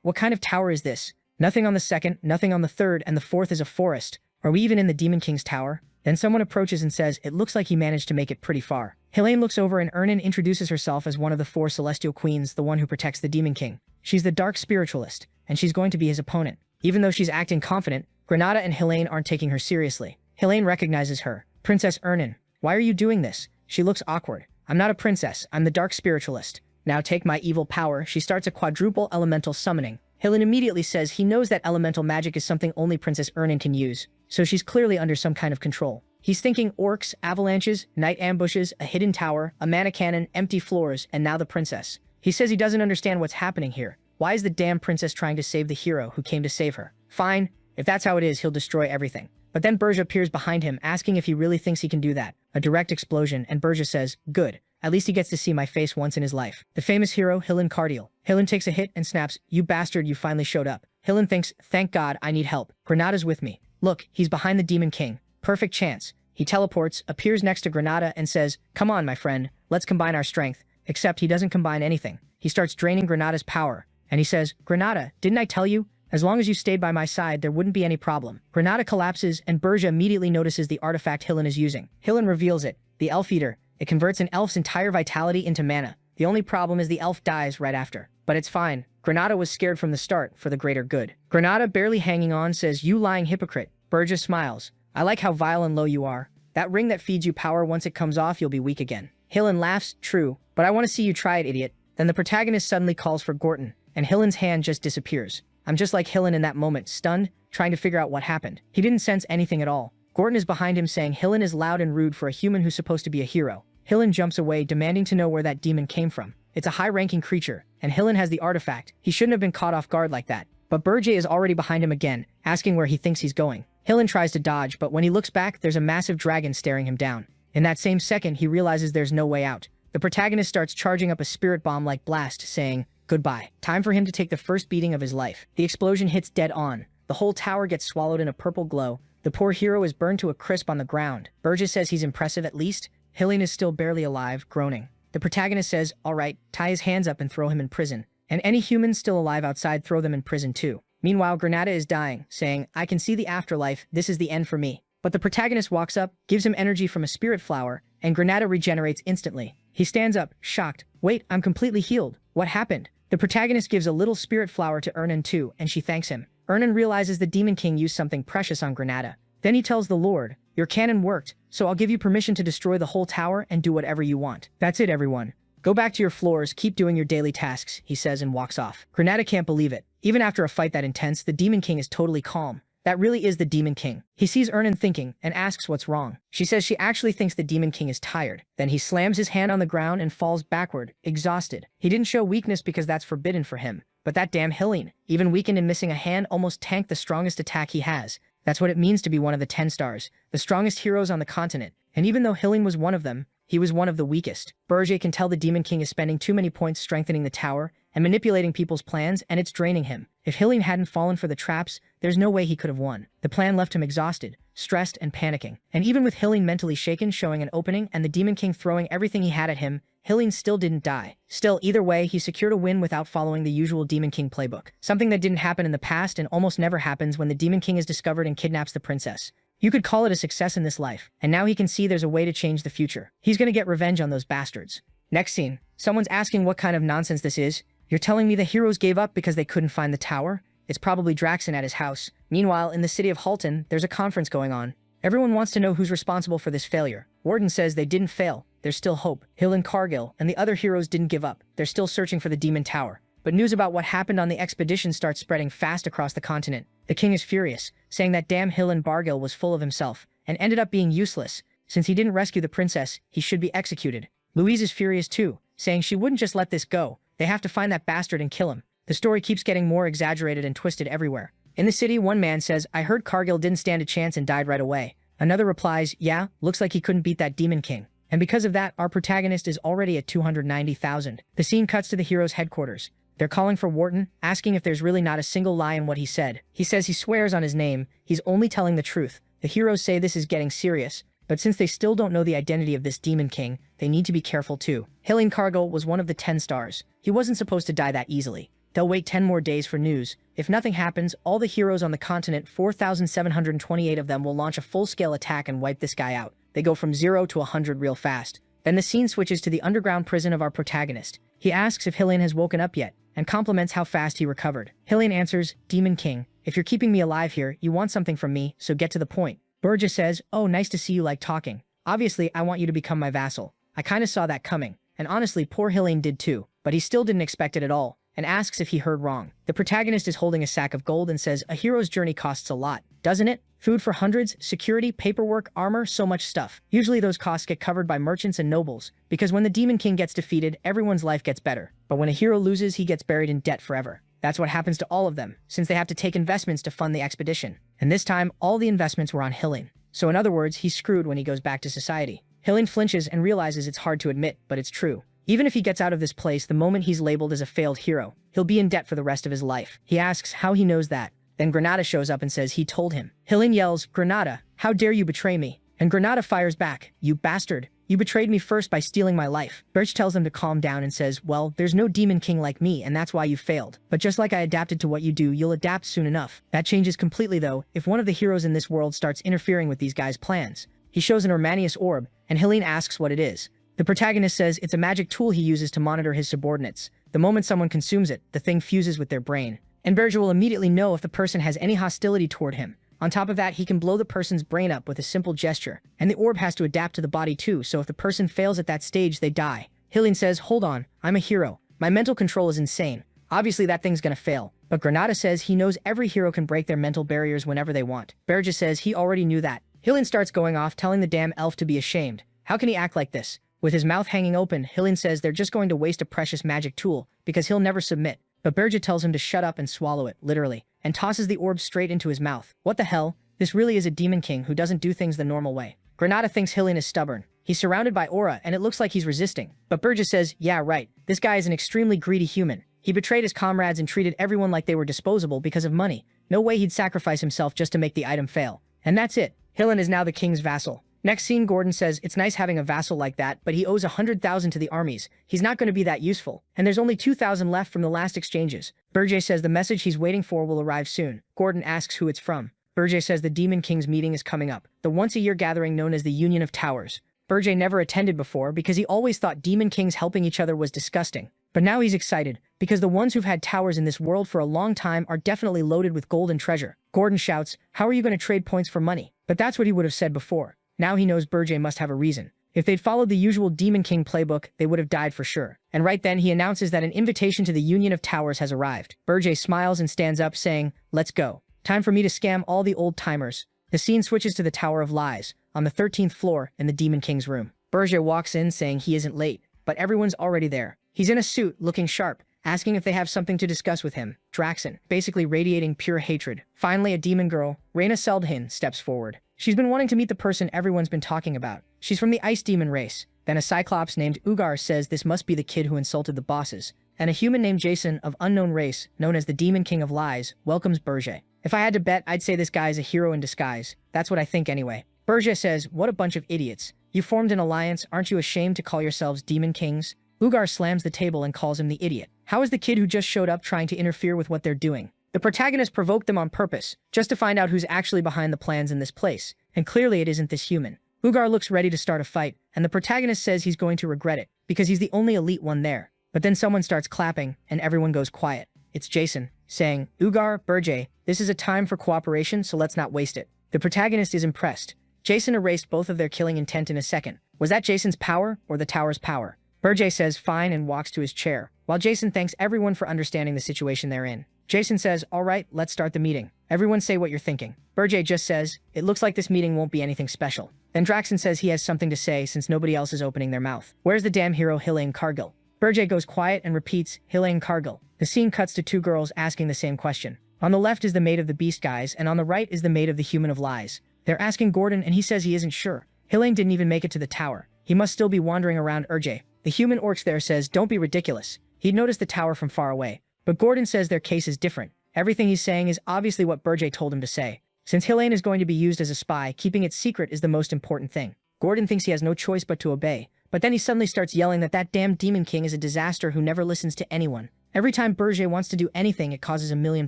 what kind of tower is this? Nothing on the second, nothing on the third, and the fourth is a forest. Are we even in the Demon King's tower? Then someone approaches and says, it looks like he managed to make it pretty far. Helene looks over and Ernan introduces herself as one of the 4 celestial queens, the one who protects the Demon King. She's the dark spiritualist, and she's going to be his opponent. Even though she's acting confident, Granada and Helene aren't taking her seriously. Helene recognizes her. Princess Ernan, why are you doing this? She looks awkward. I'm not a princess, I'm the dark spiritualist. Now take my evil power. She starts a quadruple elemental summoning. Helene immediately says he knows that elemental magic is something only Princess Ernan can use, so she's clearly under some kind of control. He's thinking orcs, avalanches, night ambushes, a hidden tower, a mana cannon, empty floors, and now the princess. He says he doesn't understand what's happening here. Why is the damn princess trying to save the hero who came to save her? Fine, if that's how it is, he'll destroy everything. But then Berja appears behind him, asking if he really thinks he can do that. A direct explosion, and Berja says, good. At least he gets to see my face once in his life. The famous hero, Hillen Cardiel. Hillen takes a hit and snaps, you bastard, you finally showed up. Hillen thinks, thank God, I need help. Granada's with me. Look, he's behind the Demon King. Perfect chance. He teleports, appears next to Granada, and says, come on, my friend, let's combine our strength. Except he doesn't combine anything. He starts draining Granada's power. And he says, Granada, didn't I tell you? As long as you stayed by my side, there wouldn't be any problem. Granada collapses, and Berja immediately notices the artifact Hillen is using. Hillen reveals it, the Elf Eater. It converts an elf's entire vitality into mana. The only problem is the elf dies right after. But it's fine. Granada was scared from the start for the greater good. Granada, barely hanging on, says, you lying hypocrite. Berja smiles. I like how vile and low you are. That ring that feeds you power, once it comes off, you'll be weak again. Hillen laughs, true, but I want to see you try it, idiot. Then the protagonist suddenly calls for Gorton, and Hillen's hand just disappears. I'm just like Hillen in that moment, stunned, trying to figure out what happened. He didn't sense anything at all. Gorton is behind him saying Hillen is loud and rude for a human who's supposed to be a hero. Hillen jumps away, demanding to know where that demon came from. It's a high-ranking creature, and Hillen has the artifact. He shouldn't have been caught off guard like that. But Berja is already behind him again, asking where he thinks he's going. Hillen tries to dodge, but when he looks back, there's a massive dragon staring him down. In that same second, he realizes there's no way out. The protagonist starts charging up a spirit bomb-like blast, saying, goodbye. Time for him to take the first beating of his life. The explosion hits dead on. The whole tower gets swallowed in a purple glow. The poor hero is burned to a crisp on the ground. Berja says he's impressive at least. Hillen is still barely alive, groaning. The protagonist says, all right, tie his hands up and throw him in prison. And any humans still alive outside, throw them in prison too. Meanwhile, Granada is dying, saying, I can see the afterlife, this is the end for me. But the protagonist walks up, gives him energy from a spirit flower, and Granada regenerates instantly. He stands up, shocked. Wait, I'm completely healed. What happened? The protagonist gives a little spirit flower to Ernan too, and she thanks him. Ernan realizes the Demon King used something precious on Granada. Then he tells the Lord, your cannon worked, so I'll give you permission to destroy the whole tower and do whatever you want. That's it, everyone. Go back to your floors, keep doing your daily tasks, he says and walks off. Granada can't believe it. Even after a fight that intense, the Demon King is totally calm. That really is the Demon King. He sees Ernan thinking and asks what's wrong. She says she actually thinks the Demon King is tired. Then he slams his hand on the ground and falls backward, exhausted. He didn't show weakness because that's forbidden for him. But that damn Hillen, even weakened and missing a hand, almost tanked the strongest attack he has. That's what it means to be one of the 10 stars, the strongest heroes on the continent. And even though Hillen was one of them, he was one of the weakest. Berja can tell the Demon King is spending too many points strengthening the tower and manipulating people's plans, and it's draining him. If Hillen hadn't fallen for the traps, there's no way he could have won. The plan left him exhausted, stressed, and panicking. And even with Hillen mentally shaken, showing an opening, and the Demon King throwing everything he had at him, Hillen still didn't die. Still, either way, he secured a win without following the usual Demon King playbook. Something that didn't happen in the past and almost never happens when the Demon King is discovered and kidnaps the princess. You could call it a success in this life, and now he can see there's a way to change the future. He's gonna get revenge on those bastards. Next scene. Someone's asking what kind of nonsense this is. You're telling me the heroes gave up because they couldn't find the tower? It's probably Draxon at his house. Meanwhile, in the city of Halton, there's a conference going on. Everyone wants to know who's responsible for this failure. Warden says they didn't fail. There's still hope. Hillen Cargill and the other heroes didn't give up. They're still searching for the Demon Tower. But news about what happened on the expedition starts spreading fast across the continent. The king is furious, saying that damn Hillen Bargill was full of himself and ended up being useless. Since he didn't rescue the princess, he should be executed. Louise is furious too, saying she wouldn't just let this go. They have to find that bastard and kill him. The story keeps getting more exaggerated and twisted everywhere. In the city, one man says, I heard Cargill didn't stand a chance and died right away. Another replies, yeah, looks like he couldn't beat that Demon King. And because of that, our protagonist is already at 290,000. The scene cuts to the hero's headquarters. They're calling for Wharton, asking if there's really not a single lie in what he said. He says he swears on his name, he's only telling the truth. The heroes say this is getting serious, but since they still don't know the identity of this Demon King, they need to be careful too. Helene Cargill was one of the 10 stars. He wasn't supposed to die that easily. They'll wait 10 more days for news. If nothing happens, all the heroes on the continent, 4,728 of them, will launch a full-scale attack and wipe this guy out. They go from 0 to 100 real fast. Then the scene switches to the underground prison of our protagonist. He asks if Helene has woken up yet, and compliments how fast he recovered. Helene answers, Demon King, if you're keeping me alive here, you want something from me, so get to the point. Burgess says, oh, nice to see you like talking. Obviously, I want you to become my vassal. I kinda saw that coming, and honestly, poor Helene did too, but he still didn't expect it at all, and asks if he heard wrong. The protagonist is holding a sack of gold and says, a hero's journey costs a lot, doesn't it? Food for hundreds, security, paperwork, armor, so much stuff. Usually those costs get covered by merchants and nobles, because when the Demon King gets defeated, everyone's life gets better. But when a hero loses, he gets buried in debt forever. That's what happens to all of them, since they have to take investments to fund the expedition. And this time, all the investments were on Helene. So in other words, he's screwed when he goes back to society. Helene flinches and realizes it's hard to admit, but it's true. Even if he gets out of this place the moment he's labeled as a failed hero, he'll be in debt for the rest of his life. He asks how he knows that. Then Granada shows up and says he told him. Helene yells, Granada, how dare you betray me? And Granada fires back, you bastard. You betrayed me first by stealing my life. Birch tells him to calm down and says, well, there's no Demon King like me and that's why you failed. But just like I adapted to what you do, you'll adapt soon enough. That changes completely though, if one of the heroes in this world starts interfering with these guys' plans. He shows an Ormanius orb, and Helene asks what it is. The protagonist says it's a magic tool he uses to monitor his subordinates. The moment someone consumes it, the thing fuses with their brain. And Berger will immediately know if the person has any hostility toward him. On top of that, he can blow the person's brain up with a simple gesture. And the orb has to adapt to the body too, so if the person fails at that stage, they die. Helene says, hold on, I'm a hero. My mental control is insane. Obviously that thing's gonna fail. But Granada says he knows every hero can break their mental barriers whenever they want. Berger says he already knew that. Helene starts going off, telling the damn elf to be ashamed. How can he act like this? With his mouth hanging open, Helene says they're just going to waste a precious magic tool, because he'll never submit. But Berger tells him to shut up and swallow it, literally, and tosses the orb straight into his mouth. What the hell? This really is a Demon King who doesn't do things the normal way. Granada thinks Helene is stubborn. He's surrounded by aura, and it looks like he's resisting. But Berger says, yeah, right, this guy is an extremely greedy human. He betrayed his comrades and treated everyone like they were disposable because of money. No way he'd sacrifice himself just to make the item fail. And that's it. Helene is now the king's vassal. Next scene, Gordon says it's nice having a vassal like that, but he owes 100,000 to the armies. He's not going to be that useful. And there's only 2,000 left from the last exchanges. Berger says the message he's waiting for will arrive soon. Gordon asks who it's from. Berger says the Demon King's meeting is coming up, the once-a-year gathering known as the Union of Towers. Berger never attended before because he always thought Demon Kings helping each other was disgusting. But now he's excited, because the ones who've had towers in this world for a long time are definitely loaded with gold and treasure. Gordon shouts, how are you going to trade points for money? But that's what he would have said before. Now he knows Berger must have a reason. If they'd followed the usual Demon King playbook, they would have died for sure. And right then he announces that an invitation to the Union of Towers has arrived. Berger smiles and stands up saying, let's go. Time for me to scam all the old-timers. The scene switches to the Tower of Lies, on the 13th floor in the Demon King's room. Berger walks in saying he isn't late, but everyone's already there. He's in a suit, looking sharp, asking if they have something to discuss with him. Draxen, basically radiating pure hatred. Finally, a demon girl, Reyna Seldhin, steps forward. She's been wanting to meet the person everyone's been talking about. She's from the Ice Demon race. Then a Cyclops named Ugar says this must be the kid who insulted the bosses. And a human named Jason of unknown race, known as the Demon King of Lies, welcomes Berger. If I had to bet, I'd say this guy is a hero in disguise. That's what I think anyway. Berger says, what a bunch of idiots. You formed an alliance, aren't you ashamed to call yourselves Demon Kings? Ugar slams the table and calls him the idiot. How is the kid who just showed up trying to interfere with what they're doing? The protagonist provoked them on purpose, just to find out who's actually behind the plans in this place. And clearly it isn't this human. Ugar looks ready to start a fight, and the protagonist says he's going to regret it, because he's the only elite one there. But then someone starts clapping, and everyone goes quiet. It's Jason, saying, Ugar, Berger, this is a time for cooperation, so let's not waste it. The protagonist is impressed. Jason erased both of their killing intent in a second. Was that Jason's power, or the tower's power? Berger says fine and walks to his chair, while Jason thanks everyone for understanding the situation they're in. Jason says, all right, let's start the meeting. Everyone say what you're thinking. Berger just says, it looks like this meeting won't be anything special. Then Draxen says he has something to say since nobody else is opening their mouth. Where's the damn hero Helene Cargill? Berger goes quiet and repeats, Helene Cargill. The scene cuts to two girls asking the same question. On the left is the maid of the Beast Guys, and on the right is the maid of the Human of Lies. They're asking Gordon, and he says he isn't sure. Helene didn't even make it to the tower. He must still be wandering around Urge. The human orcs there says, don't be ridiculous. He'd noticed the tower from far away. But Gordon says their case is different. Everything he's saying is obviously what Berger told him to say. Since Helene is going to be used as a spy, keeping it secret is the most important thing. Gordon thinks he has no choice but to obey, but then he suddenly starts yelling that damn Demon King is a disaster who never listens to anyone. Every time Berger wants to do anything, it causes a million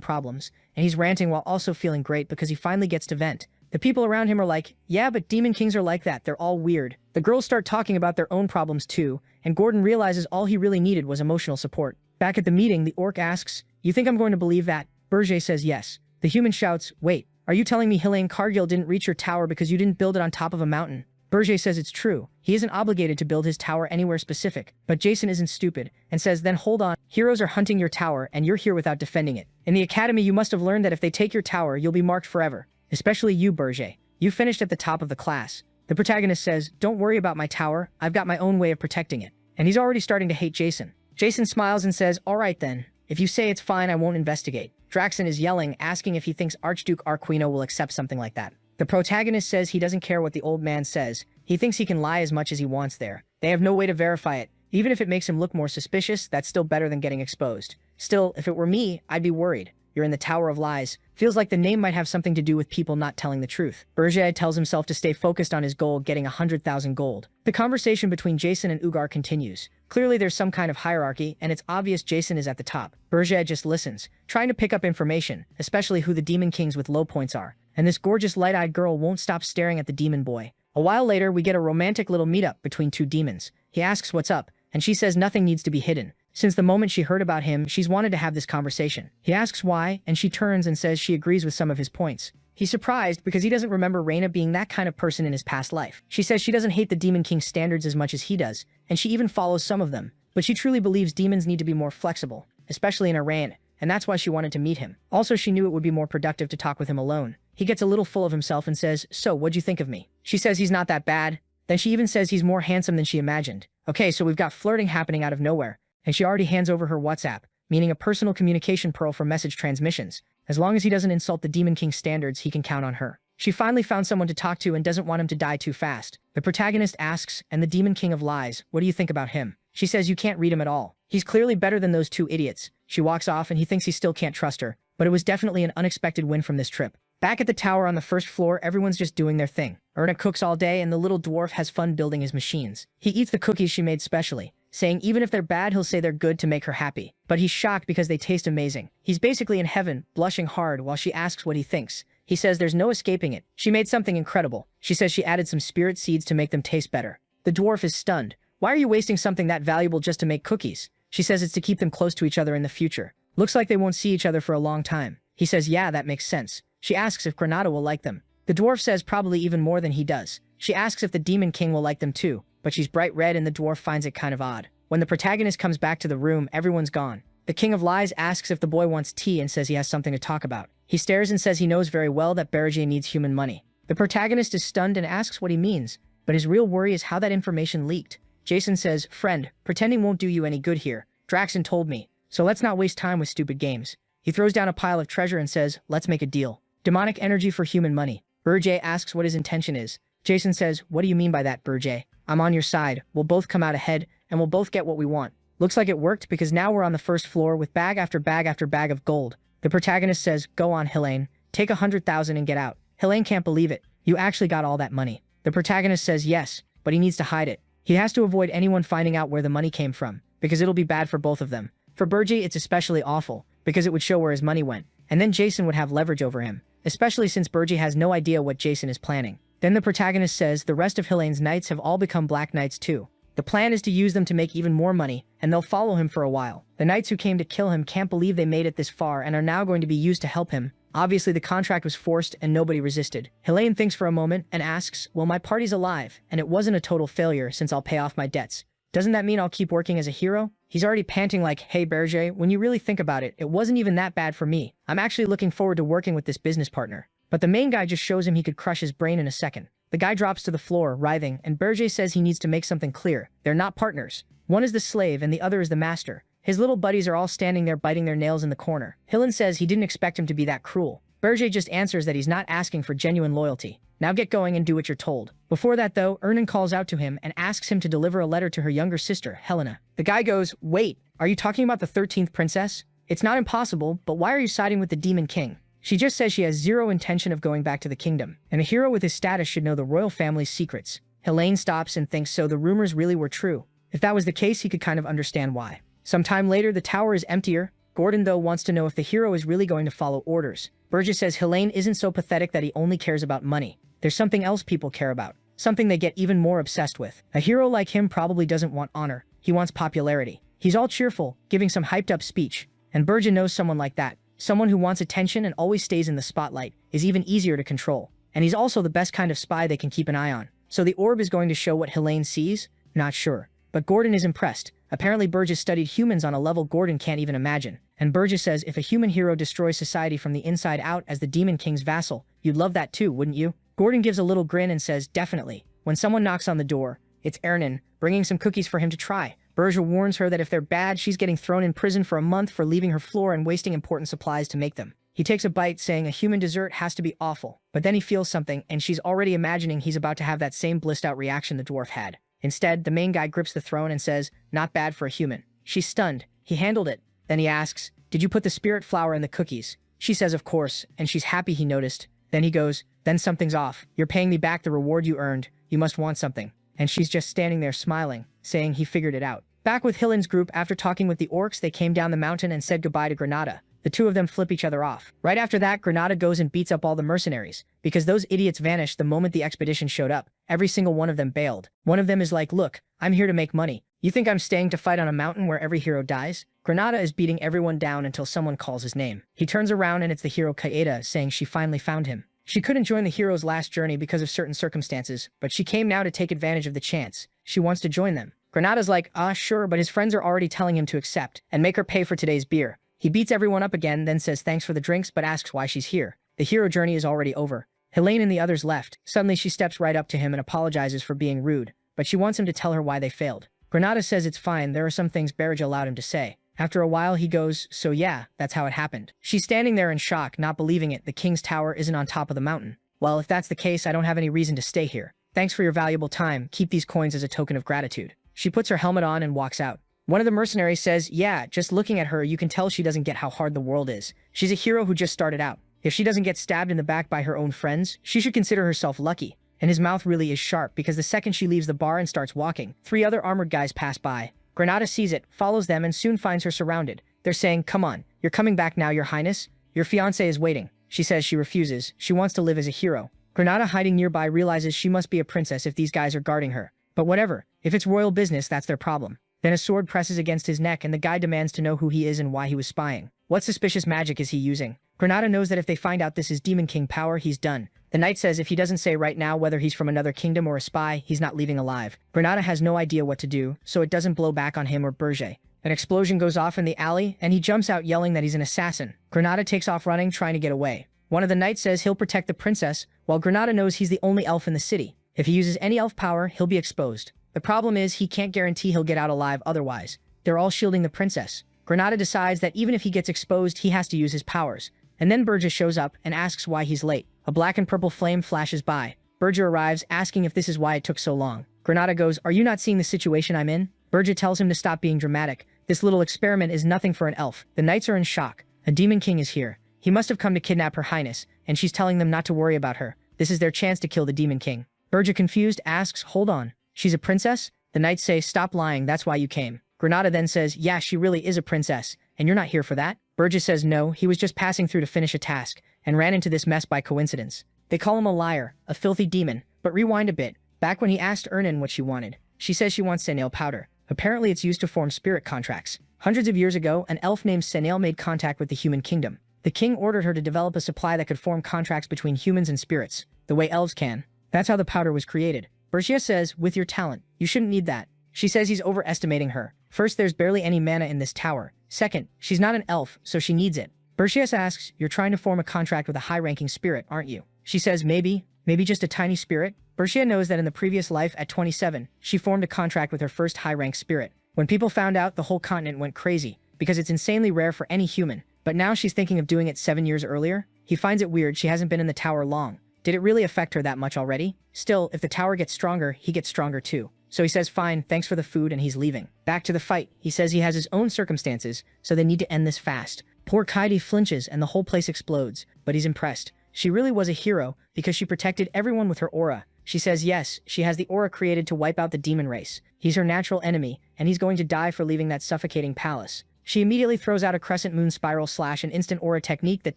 problems, and he's ranting while also feeling great because he finally gets to vent. The people around him are like, yeah, but Demon Kings are like that, they're all weird. The girls start talking about their own problems too, and Gordon realizes all he really needed was emotional support. Back at the meeting, the orc asks, you think I'm going to believe that? Berger says yes. The human shouts, wait, are you telling me Helene Cargill didn't reach your tower because you didn't build it on top of a mountain? Berger says it's true. He isn't obligated to build his tower anywhere specific, but Jason isn't stupid, and says then hold on, heroes are hunting your tower and you're here without defending it. In the academy you must have learned that if they take your tower, you'll be marked forever. Especially you, Berger. You finished at the top of the class. The protagonist says, don't worry about my tower, I've got my own way of protecting it. And he's already starting to hate Jason. Jason smiles and says, alright then. If you say it's fine, I won't investigate. Draxon is yelling, asking if he thinks Archduke Arquino will accept something like that. The protagonist says he doesn't care what the old man says. He thinks he can lie as much as he wants there. They have no way to verify it. Even if it makes him look more suspicious, that's still better than getting exposed. Still, if it were me, I'd be worried. You're in the Tower of Lies. Feels like the name might have something to do with people not telling the truth. Berger tells himself to stay focused on his goal, getting 100,000 gold. The conversation between Jason and Ugar continues. Clearly there's some kind of hierarchy, and it's obvious Jason is at the top. Berger just listens, trying to pick up information, especially who the Demon Kings with low points are. And this gorgeous light-eyed girl won't stop staring at the demon boy. A while later, we get a romantic little meetup between two demons. He asks what's up, and she says nothing needs to be hidden. Since the moment she heard about him, she's wanted to have this conversation. He asks why, and she turns and says she agrees with some of his points. He's surprised because he doesn't remember Reina being that kind of person in his past life. She says she doesn't hate the Demon King's standards as much as he does, and she even follows some of them. But she truly believes demons need to be more flexible, especially in Iran, and that's why she wanted to meet him. Also, she knew it would be more productive to talk with him alone. He gets a little full of himself and says, so, what'd you think of me? She says he's not that bad. Then she even says he's more handsome than she imagined. Okay, so we've got flirting happening out of nowhere. And she already hands over her WhatsApp, meaning a personal communication pearl for message transmissions. As long as he doesn't insult the Demon King's standards, he can count on her. She finally found someone to talk to and doesn't want him to die too fast. The protagonist asks, and the Demon King of Lies, what do you think about him? She says you can't read him at all. He's clearly better than those two idiots. She walks off and he thinks he still can't trust her, but it was definitely an unexpected win from this trip. Back at the tower on the first floor, everyone's just doing their thing. Erna cooks all day and the little dwarf has fun building his machines. He eats the cookies she made specially, saying even if they're bad, he'll say they're good to make her happy. But he's shocked because they taste amazing. He's basically in heaven, blushing hard while she asks what he thinks. He says there's no escaping it. She made something incredible. She says she added some spirit seeds to make them taste better. The dwarf is stunned. Why are you wasting something that valuable just to make cookies? She says it's to keep them close to each other in the future. Looks like they won't see each other for a long time. He says yeah, that makes sense. She asks if Granada will like them. The dwarf says probably even more than he does. She asks if the Demon King will like them too, but she's bright red and the dwarf finds it kind of odd. When the protagonist comes back to the room, everyone's gone. The King of Lies asks if the boy wants tea and says he has something to talk about. He stares and says he knows very well that Berger needs human money. The protagonist is stunned and asks what he means, but his real worry is how that information leaked. Jason says, friend, pretending won't do you any good here. Draxon told me, so let's not waste time with stupid games. He throws down a pile of treasure and says, let's make a deal. Demonic energy for human money. Berger asks what his intention is. Jason says, what do you mean by that, Berger? I'm on your side. We'll both come out ahead, and we'll both get what we want. Looks like it worked because now we're on the first floor with bag after bag after bag of gold. The protagonist says, go on, Helene. Take 100,000 and get out. Helene can't believe it. You actually got all that money. The protagonist says yes, but he needs to hide it. He has to avoid anyone finding out where the money came from, because it'll be bad for both of them. For Berger, it's especially awful, because it would show where his money went, and then Jason would have leverage over him, especially since Berger has no idea what Jason is planning. Then the protagonist says the rest of Helene's knights have all become Black Knights too. The plan is to use them to make even more money, and they'll follow him for a while. The knights who came to kill him can't believe they made it this far and are now going to be used to help him. Obviously the contract was forced and nobody resisted. Helene thinks for a moment and asks, well, my party's alive, and it wasn't a total failure since I'll pay off my debts. Doesn't that mean I'll keep working as a hero? He's already panting like, hey Berger, when you really think about it, it wasn't even that bad for me. I'm actually looking forward to working with this business partner. But the main guy just shows him he could crush his brain in a second. The guy drops to the floor, writhing, and Berger says he needs to make something clear. They're not partners. One is the slave and the other is the master. His little buddies are all standing there biting their nails in the corner. Hillen says he didn't expect him to be that cruel. Berger just answers that he's not asking for genuine loyalty. Now get going and do what you're told. Before that though, Ernan calls out to him and asks him to deliver a letter to her younger sister, Helena. The guy goes, wait, are you talking about the 13th princess? It's not impossible, but why are you siding with the Demon King? She just says she has zero intention of going back to the kingdom, and a hero with his status should know the royal family's secrets. Helene stops and thinks so the rumors really were true. If that was the case, he could kind of understand why. Sometime later, the tower is emptier. Gordon, though, wants to know if the hero is really going to follow orders. Burgess says Helene isn't so pathetic that he only cares about money. There's something else people care about, something they get even more obsessed with. A hero like him probably doesn't want honor. He wants popularity. He's all cheerful, giving some hyped-up speech. And Burgess knows someone like that. Someone who wants attention and always stays in the spotlight is even easier to control. And he's also the best kind of spy they can keep an eye on. So the orb is going to show what Helene sees? Not sure. But Gordon is impressed. Apparently Burgess studied humans on a level Gordon can't even imagine. And Burgess says if a human hero destroys society from the inside out as the Demon King's vassal, you'd love that too, wouldn't you? Gordon gives a little grin and says, definitely. When someone knocks on the door, it's Ernan, bringing some cookies for him to try. Burgess warns her that if they're bad, she's getting thrown in prison for a month for leaving her floor and wasting important supplies to make them. He takes a bite, saying a human dessert has to be awful. But then he feels something, and she's already imagining he's about to have that same blissed-out reaction the dwarf had. Instead, the main guy grips the throne and says, not bad for a human. She's stunned. He handled it. Then he asks, did you put the spirit flower in the cookies? She says of course, and she's happy he noticed. Then he goes, then something's off. You're paying me back the reward you earned. You must want something. And she's just standing there smiling, saying he figured it out. Back with Helen's group, after talking with the orcs, they came down the mountain and said goodbye to Granada. The two of them flip each other off. Right after that, Granada goes and beats up all the mercenaries, because those idiots vanished the moment the expedition showed up. Every single one of them bailed. One of them is like, look, I'm here to make money. You think I'm staying to fight on a mountain where every hero dies? Granada is beating everyone down until someone calls his name. He turns around and it's the hero Kaeda, saying she finally found him. She couldn't join the hero's last journey because of certain circumstances, but she came now to take advantage of the chance. She wants to join them. Granada's like, sure, but his friends are already telling him to accept and make her pay for today's beer. He beats everyone up again, then says thanks for the drinks, but asks why she's here. The hero journey is already over. Helene and the others left. Suddenly she steps right up to him and apologizes for being rude, but she wants him to tell her why they failed. Granada says it's fine, there are some things Barrage allowed him to say. After a while he goes, so yeah, that's how it happened. She's standing there in shock, not believing it. The king's tower isn't on top of the mountain. Well, if that's the case, I don't have any reason to stay here. Thanks for your valuable time. Keep these coins as a token of gratitude. She puts her helmet on and walks out. One of the mercenaries says, yeah, just looking at her, you can tell she doesn't get how hard the world is. She's a hero who just started out. If she doesn't get stabbed in the back by her own friends, she should consider herself lucky. And his mouth really is sharp because the second she leaves the bar and starts walking, 3 other armored guys pass by. Granada sees it, follows them, and soon finds her surrounded. They're saying, come on, you're coming back now, your highness? Your fiancé is waiting. She says she refuses. She wants to live as a hero. Granada, hiding nearby, realizes she must be a princess if these guys are guarding her. But whatever. If it's royal business, that's their problem. Then a sword presses against his neck and the guy demands to know who he is and why he was spying. What suspicious magic is he using? Granada knows that if they find out this is Demon King power, he's done. The knight says if he doesn't say right now whether he's from another kingdom or a spy, he's not leaving alive. Granada has no idea what to do, so it doesn't blow back on him or Burgess. An explosion goes off in the alley, and he jumps out yelling that he's an assassin. Granada takes off running, trying to get away. One of the knights says he'll protect the princess, while Granada knows he's the only elf in the city. If he uses any elf power, he'll be exposed. The problem is he can't guarantee he'll get out alive otherwise. They're all shielding the princess. Granada decides that even if he gets exposed, he has to use his powers. And then Burgess shows up and asks why he's late. A black and purple flame flashes by. Burgess arrives, asking if this is why it took so long. Granada goes, are you not seeing the situation I'm in? Burgess tells him to stop being dramatic. This little experiment is nothing for an elf. The knights are in shock. A demon king is here. He must have come to kidnap her highness, and she's telling them not to worry about her. This is their chance to kill the demon king. Burgess, confused, asks, hold on. She's a princess? The knights say, stop lying, that's why you came. Granada then says, yeah, she really is a princess, and you're not here for that? Burgess says no, he was just passing through to finish a task, and ran into this mess by coincidence. They call him a liar, a filthy demon, but rewind a bit. Back when he asked Ernan what she wanted, she says she wants Senail powder. Apparently it's used to form spirit contracts. Hundreds of years ago, an elf named Senail made contact with the human kingdom. The king ordered her to develop a supply that could form contracts between humans and spirits, the way elves can. That's how the powder was created. Burgess says, with your talent, you shouldn't need that. She says he's overestimating her. First, there's barely any mana in this tower. Second, she's not an elf, so she needs it. Burgess asks, you're trying to form a contract with a high-ranking spirit, aren't you? She says, maybe just a tiny spirit. Burgess knows that in the previous life at 27, she formed a contract with her first high-rank spirit. When people found out, the whole continent went crazy, because it's insanely rare for any human. But now she's thinking of doing it 7 years earlier? He finds it weird she hasn't been in the tower long. Did it really affect her that much already? Still, if the tower gets stronger, he gets stronger too. So he says fine, thanks for the food, and he's leaving. Back to the fight, he says he has his own circumstances, so they need to end this fast. Poor Kaede flinches and the whole place explodes, but he's impressed. She really was a hero because she protected everyone with her aura. She says yes, she has the aura created to wipe out the demon race. He's her natural enemy, and he's going to die for leaving that suffocating palace. She immediately throws out a crescent moon spiral / an instant aura technique that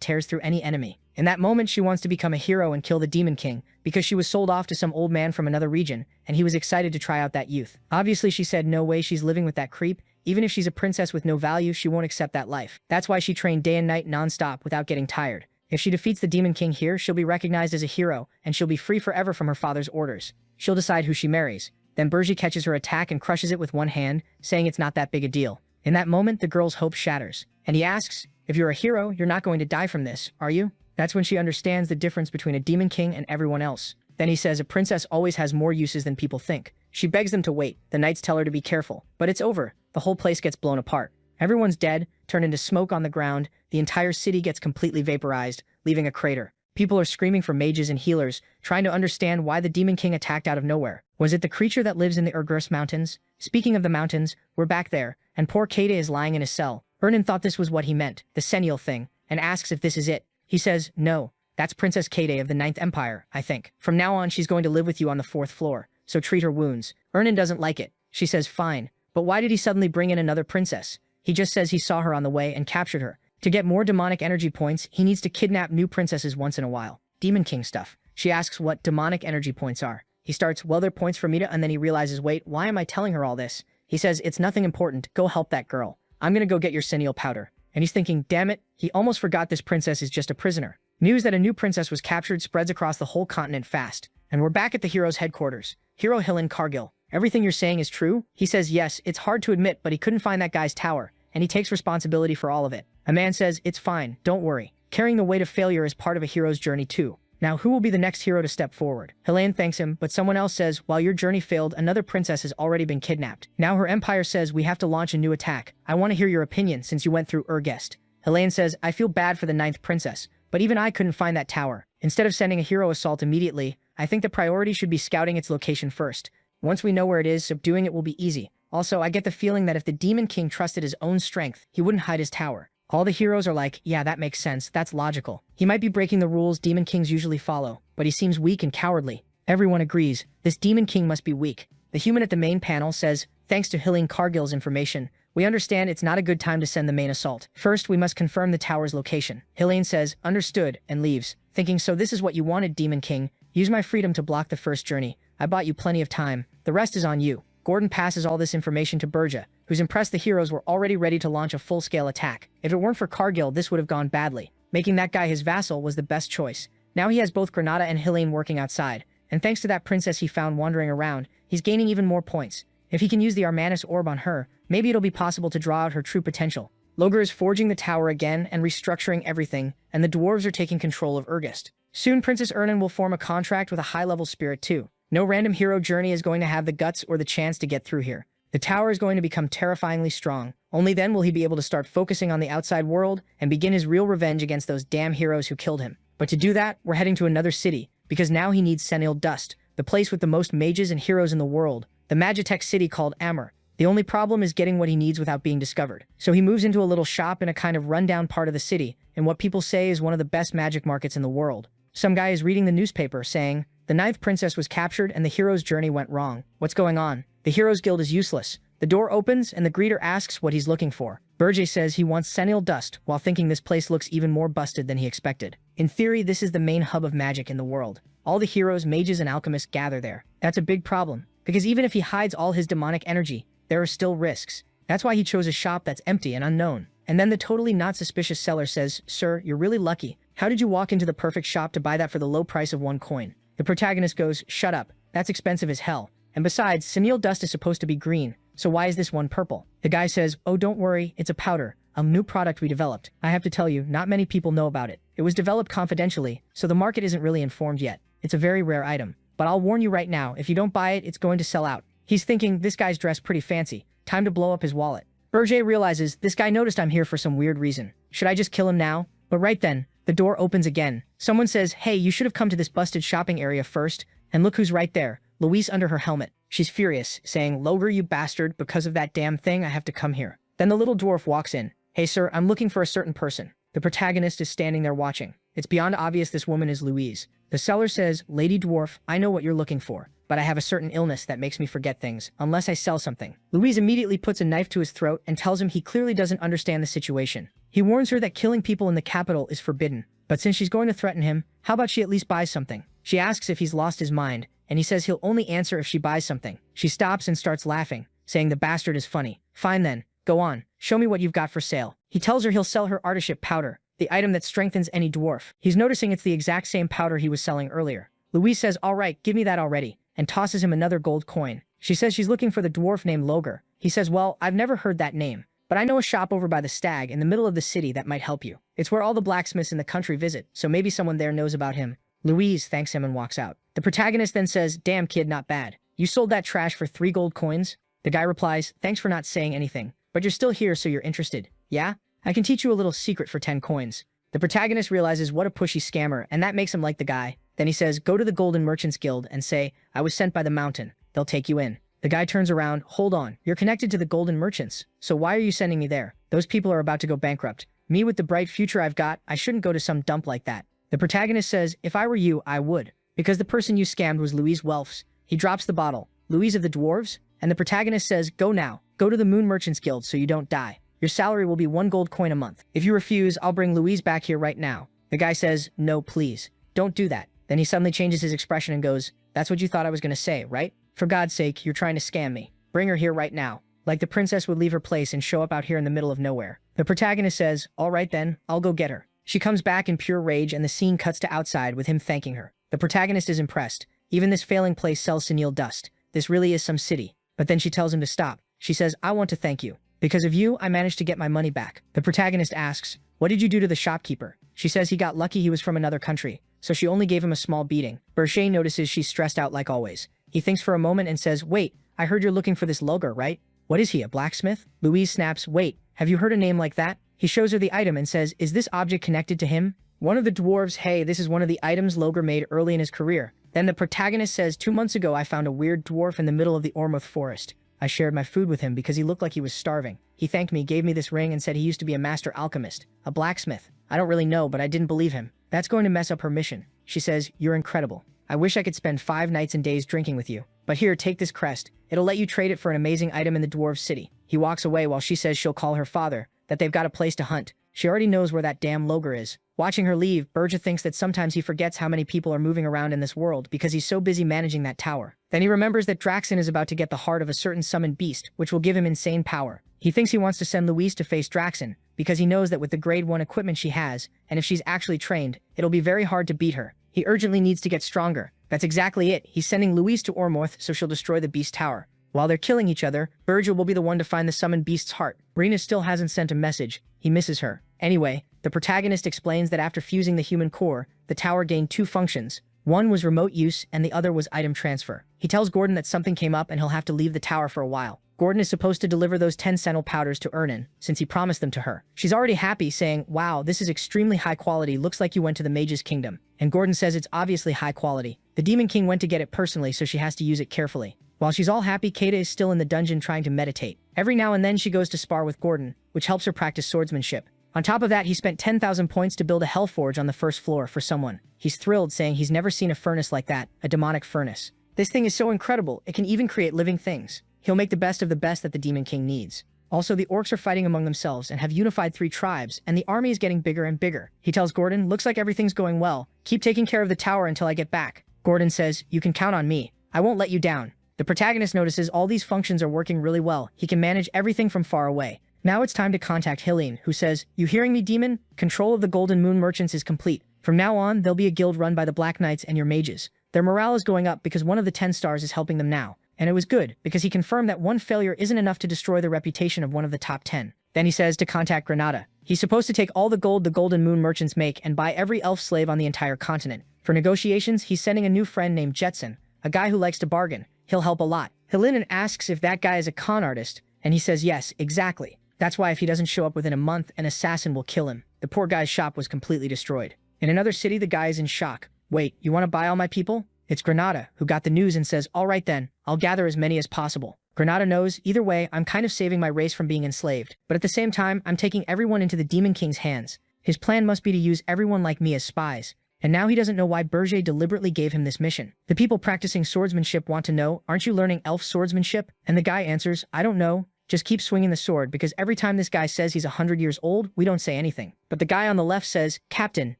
tears through any enemy. In that moment, she wants to become a hero and kill the Demon King, because she was sold off to some old man from another region, and he was excited to try out that youth. Obviously, she said no way she's living with that creep. Even if she's a princess with no value, she won't accept that life. That's why she trained day and night non-stop without getting tired. If she defeats the Demon King here, she'll be recognized as a hero, and she'll be free forever from her father's orders. She'll decide who she marries. Then Burji catches her attack and crushes it with one hand, saying it's not that big a deal. In that moment, the girl's hope shatters, and he asks, if you're a hero, you're not going to die from this, are you? That's when she understands the difference between a Demon King and everyone else. Then he says a princess always has more uses than people think. She begs them to wait. The knights tell her to be careful, but it's over. The whole place gets blown apart. Everyone's dead, turned into smoke on the ground. The entire city gets completely vaporized, leaving a crater. People are screaming for mages and healers, trying to understand why the Demon King attacked out of nowhere. Was it the creature that lives in the Urgrus Mountains? Speaking of the mountains, we're back there, and poor Kaede is lying in his cell. Ernan thought this was what he meant, the Senial thing, and asks if this is it. He says, no, that's Princess Kaede of the Ninth Empire, I think. From now on, she's going to live with you on the 4th floor, so treat her wounds. Ernan doesn't like it. She says fine, but why did he suddenly bring in another princess? He just says he saw her on the way and captured her. To get more demonic energy points, he needs to kidnap new princesses once in a while. Demon King stuff. She asks what demonic energy points are. He starts, well, they're points for Mita, and then he realizes, wait, why am I telling her all this? He says, it's nothing important, go help that girl. I'm gonna go get your Senial powder. And he's thinking, damn it, he almost forgot this princess is just a prisoner. News that a new princess was captured spreads across the whole continent fast. And we're back at the hero's headquarters. Hero Hillen Cargill. Everything you're saying is true? He says yes, it's hard to admit, but he couldn't find that guy's tower, and he takes responsibility for all of it. A man says, it's fine, don't worry. Carrying the weight of failure is part of a hero's journey too. Now, who will be the next hero to step forward? Helene thanks him, but someone else says, while your journey failed, another princess has already been kidnapped. Now her empire says we have to launch a new attack. I want to hear your opinion since you went through Urgest. Helene says, I feel bad for the 9th princess, but even I couldn't find that tower. Instead of sending a hero assault immediately, I think the priority should be scouting its location first. Once we know where it is, subduing it will be easy. Also, I get the feeling that if the Demon King trusted his own strength, he wouldn't hide his tower. All the heroes are like, yeah, that makes sense, that's logical. He might be breaking the rules Demon Kings usually follow, but he seems weak and cowardly. Everyone agrees, this Demon King must be weak. The human at the main panel says, thanks to Helene Cargill's information, we understand it's not a good time to send the main assault. First, we must confirm the tower's location. Helene says, understood, and leaves, thinking, so this is what you wanted, Demon King. Use my freedom to block the first journey. I bought you plenty of time. The rest is on you. Gordon passes all this information to Burja, who's impressed the heroes were already ready to launch a full-scale attack. If it weren't for Cargill, this would have gone badly. Making that guy his vassal was the best choice. Now he has both Granada and Helene working outside, and thanks to that princess he found wandering around, he's gaining even more points. If he can use the Armanis orb on her, maybe it'll be possible to draw out her true potential. Logar is forging the tower again and restructuring everything, and the dwarves are taking control of Urgest. Soon Princess Ernan will form a contract with a high-level spirit too. No random hero journey is going to have the guts or the chance to get through here. The tower is going to become terrifyingly strong. Only then will he be able to start focusing on the outside world and begin his real revenge against those damn heroes who killed him. But to do that, we're heading to another city, because now he needs Senil Dust, the place with the most mages and heroes in the world, the Magitech city called Amur. The only problem is getting what he needs without being discovered. So he moves into a little shop in a kind of rundown part of the city, in what people say is one of the best magic markets in the world. Some guy is reading the newspaper saying, the 9th princess was captured and the hero's journey went wrong. What's going on? The Heroes Guild is useless. The door opens and the greeter asks what he's looking for. Burje says he wants Senil Dust, while thinking this place looks even more busted than he expected. In theory, this is the main hub of magic in the world. All the heroes, mages, and alchemists gather there. That's a big problem, because even if he hides all his demonic energy, there are still risks. That's why he chose a shop that's empty and unknown. And then the totally not suspicious seller says, sir, you're really lucky. How did you walk into the perfect shop to buy that for the low price of 1 coin? The protagonist goes, shut up, that's expensive as hell. And besides, Senil Dust is supposed to be green, so why is this one purple? The guy says, oh, don't worry, it's a powder, a new product we developed. I have to tell you, not many people know about it. It was developed confidentially, so the market isn't really informed yet. It's a very rare item. But I'll warn you right now, if you don't buy it, it's going to sell out. He's thinking, this guy's dressed pretty fancy. Time to blow up his wallet. Burje realizes, this guy noticed I'm here for some weird reason. Should I just kill him now? But right then, the door opens again. Someone says, hey, you should have come to this busted shopping area first. And look who's right there, Louise under her helmet. She's furious, saying, "Loger, you bastard, because of that damn thing, I have to come here." Then the little dwarf walks in. "Hey sir, I'm looking for a certain person." The protagonist is standing there watching. It's beyond obvious this woman is Louise. The seller says, "Lady dwarf, I know what you're looking for, but I have a certain illness that makes me forget things, unless I sell something." Louise immediately puts a knife to his throat and tells him he clearly doesn't understand the situation. He warns her that killing people in the capital is forbidden, but since she's going to threaten him, how about she at least buys something? She asks if he's lost his mind, and he says he'll only answer if she buys something. She stops and starts laughing, saying the bastard is funny. "Fine then, go on, show me what you've got for sale." He tells her he'll sell her artiship powder, the item that strengthens any dwarf. He's noticing it's the exact same powder he was selling earlier. Louise says, "All right, give me that already," and tosses him another gold coin. She says she's looking for the dwarf named Loger. He says, "Well, I've never heard that name, but I know a shop over by the Stag in the middle of the city that might help you. It's where all the blacksmiths in the country visit, so maybe someone there knows about him." Louise thanks him and walks out. The protagonist then says, "Damn kid, not bad. You sold that trash for 3 gold coins?" The guy replies, "Thanks for not saying anything, but you're still here so you're interested. Yeah? I can teach you a little secret for 10 coins. The protagonist realizes what a pushy scammer, and that makes him like the guy. Then he says, "Go to the Golden Merchants Guild and say, 'I was sent by the mountain.' They'll take you in." The guy turns around, "Hold on, you're connected to the Golden Merchants, so why are you sending me there? Those people are about to go bankrupt. Me with the bright future I've got, I shouldn't go to some dump like that." The protagonist says, "If I were you, I would. Because the person you scammed was Louise Welfs." He drops the bottle. "Louise of the Dwarves?" And the protagonist says, "Go now. Go to the Moon Merchants Guild so you don't die. Your salary will be 1 gold coin a month. If you refuse, I'll bring Louise back here right now." The guy says, "No, please. Don't do that." Then he suddenly changes his expression and goes, "That's what you thought I was going to say, right? For God's sake, you're trying to scam me. Bring her here right now." Like the princess would leave her place and show up out here in the middle of nowhere. The protagonist says, "All right then, I'll go get her." She comes back in pure rage and the scene cuts to outside with him thanking her. The protagonist is impressed. Even this failing place sells senile dust. This really is some city. But then she tells him to stop. She says, "I want to thank you. Because of you, I managed to get my money back." The protagonist asks, "What did you do to the shopkeeper?" She says he got lucky he was from another country, so she only gave him a small beating. Berger notices she's stressed out like always. He thinks for a moment and says, "Wait, I heard you're looking for this Loger, right? What is he, a blacksmith?" Louise snaps, "Wait, have you heard a name like that?" He shows her the item and says, "Is this object connected to him?" One of the dwarves, "Hey, this is one of the items Loger made early in his career." Then the protagonist says, "2 months ago I found a weird dwarf in the middle of the Ormuth forest. I shared my food with him because he looked like he was starving. He thanked me, gave me this ring, and said he used to be a master alchemist, a blacksmith. I don't really know, but I didn't believe him. That's going to mess up her mission." She says, "You're incredible. I wish I could spend 5 nights and days drinking with you. But here, take this crest. It'll let you trade it for an amazing item in the dwarves' city." He walks away while she says she'll call her father, that they've got a place to hunt. She already knows where that damn Loger is. Watching her leave, Berger thinks that sometimes he forgets how many people are moving around in this world because he's so busy managing that tower. Then he remembers that Draxen is about to get the heart of a certain summoned beast, which will give him insane power. He thinks he wants to send Louise to face Draxen, because he knows that with the grade 1 equipment she has, and if she's actually trained, it'll be very hard to beat her. He urgently needs to get stronger. That's exactly it. He's sending Louise to Ormuth so she'll destroy the beast tower. While they're killing each other, Berger will be the one to find the summoned beast's heart. Rena still hasn't sent a message. He misses her. Anyway, the protagonist explains that after fusing the human core, the tower gained 2 functions. One was remote use and the other was item transfer. He tells Gordon that something came up and he'll have to leave the tower for a while. Gordon is supposed to deliver those 10 sentinel powders to Ernan, since he promised them to her. She's already happy, saying, "Wow, this is extremely high quality, looks like you went to the Mage's Kingdom." And Gordon says it's obviously high quality. The Demon King went to get it personally, so she has to use it carefully. While she's all happy, Kata is still in the dungeon trying to meditate. Every now and then she goes to spar with Gordon, which helps her practice swordsmanship. On top of that, he spent 10,000 points to build a Hellforge on the first floor for someone. He's thrilled, saying he's never seen a furnace like that, a demonic furnace. This thing is so incredible, it can even create living things. He'll make the best of the best that the Demon King needs. Also, the orcs are fighting among themselves and have unified 3 tribes, and the army is getting bigger and bigger. He tells Gordon, "Looks like everything's going well. Keep taking care of the tower until I get back." Gordon says, "You can count on me. I won't let you down." The protagonist notices all these functions are working really well. He can manage everything from far away. Now it's time to contact Helene, who says, "You hearing me, demon? Control of the Golden Moon Merchants is complete. From now on, there'll be a guild run by the Black Knights and your mages. Their morale is going up because one of the 10 stars is helping them now. And it was good, because he confirmed that one failure isn't enough to destroy the reputation of one of the top 10. Then he says to contact Granada. He's supposed to take all the gold the Golden Moon Merchants make and buy every elf slave on the entire continent. For negotiations, he's sending a new friend named Jetson, a guy who likes to bargain. He'll help a lot. Helene asks if that guy is a con artist, and he says yes, exactly. That's why if he doesn't show up within a month, an assassin will kill him. The poor guy's shop was completely destroyed. In another city, the guy is in shock. "Wait, you want to buy all my people? It's Granada, who got the news and says, "All right then, I'll gather as many as possible." Granada knows, either way, I'm kind of saving my race from being enslaved, but at the same time, I'm taking everyone into the Demon King's hands. His plan must be to use everyone like me as spies. And now he doesn't know why Berger deliberately gave him this mission. The people practicing swordsmanship want to know, "Aren't you learning elf swordsmanship?" And the guy answers, "I don't know. Just keep swinging the sword, because every time this guy says he's 100 years old, we don't say anything." But the guy on the left says, "Captain,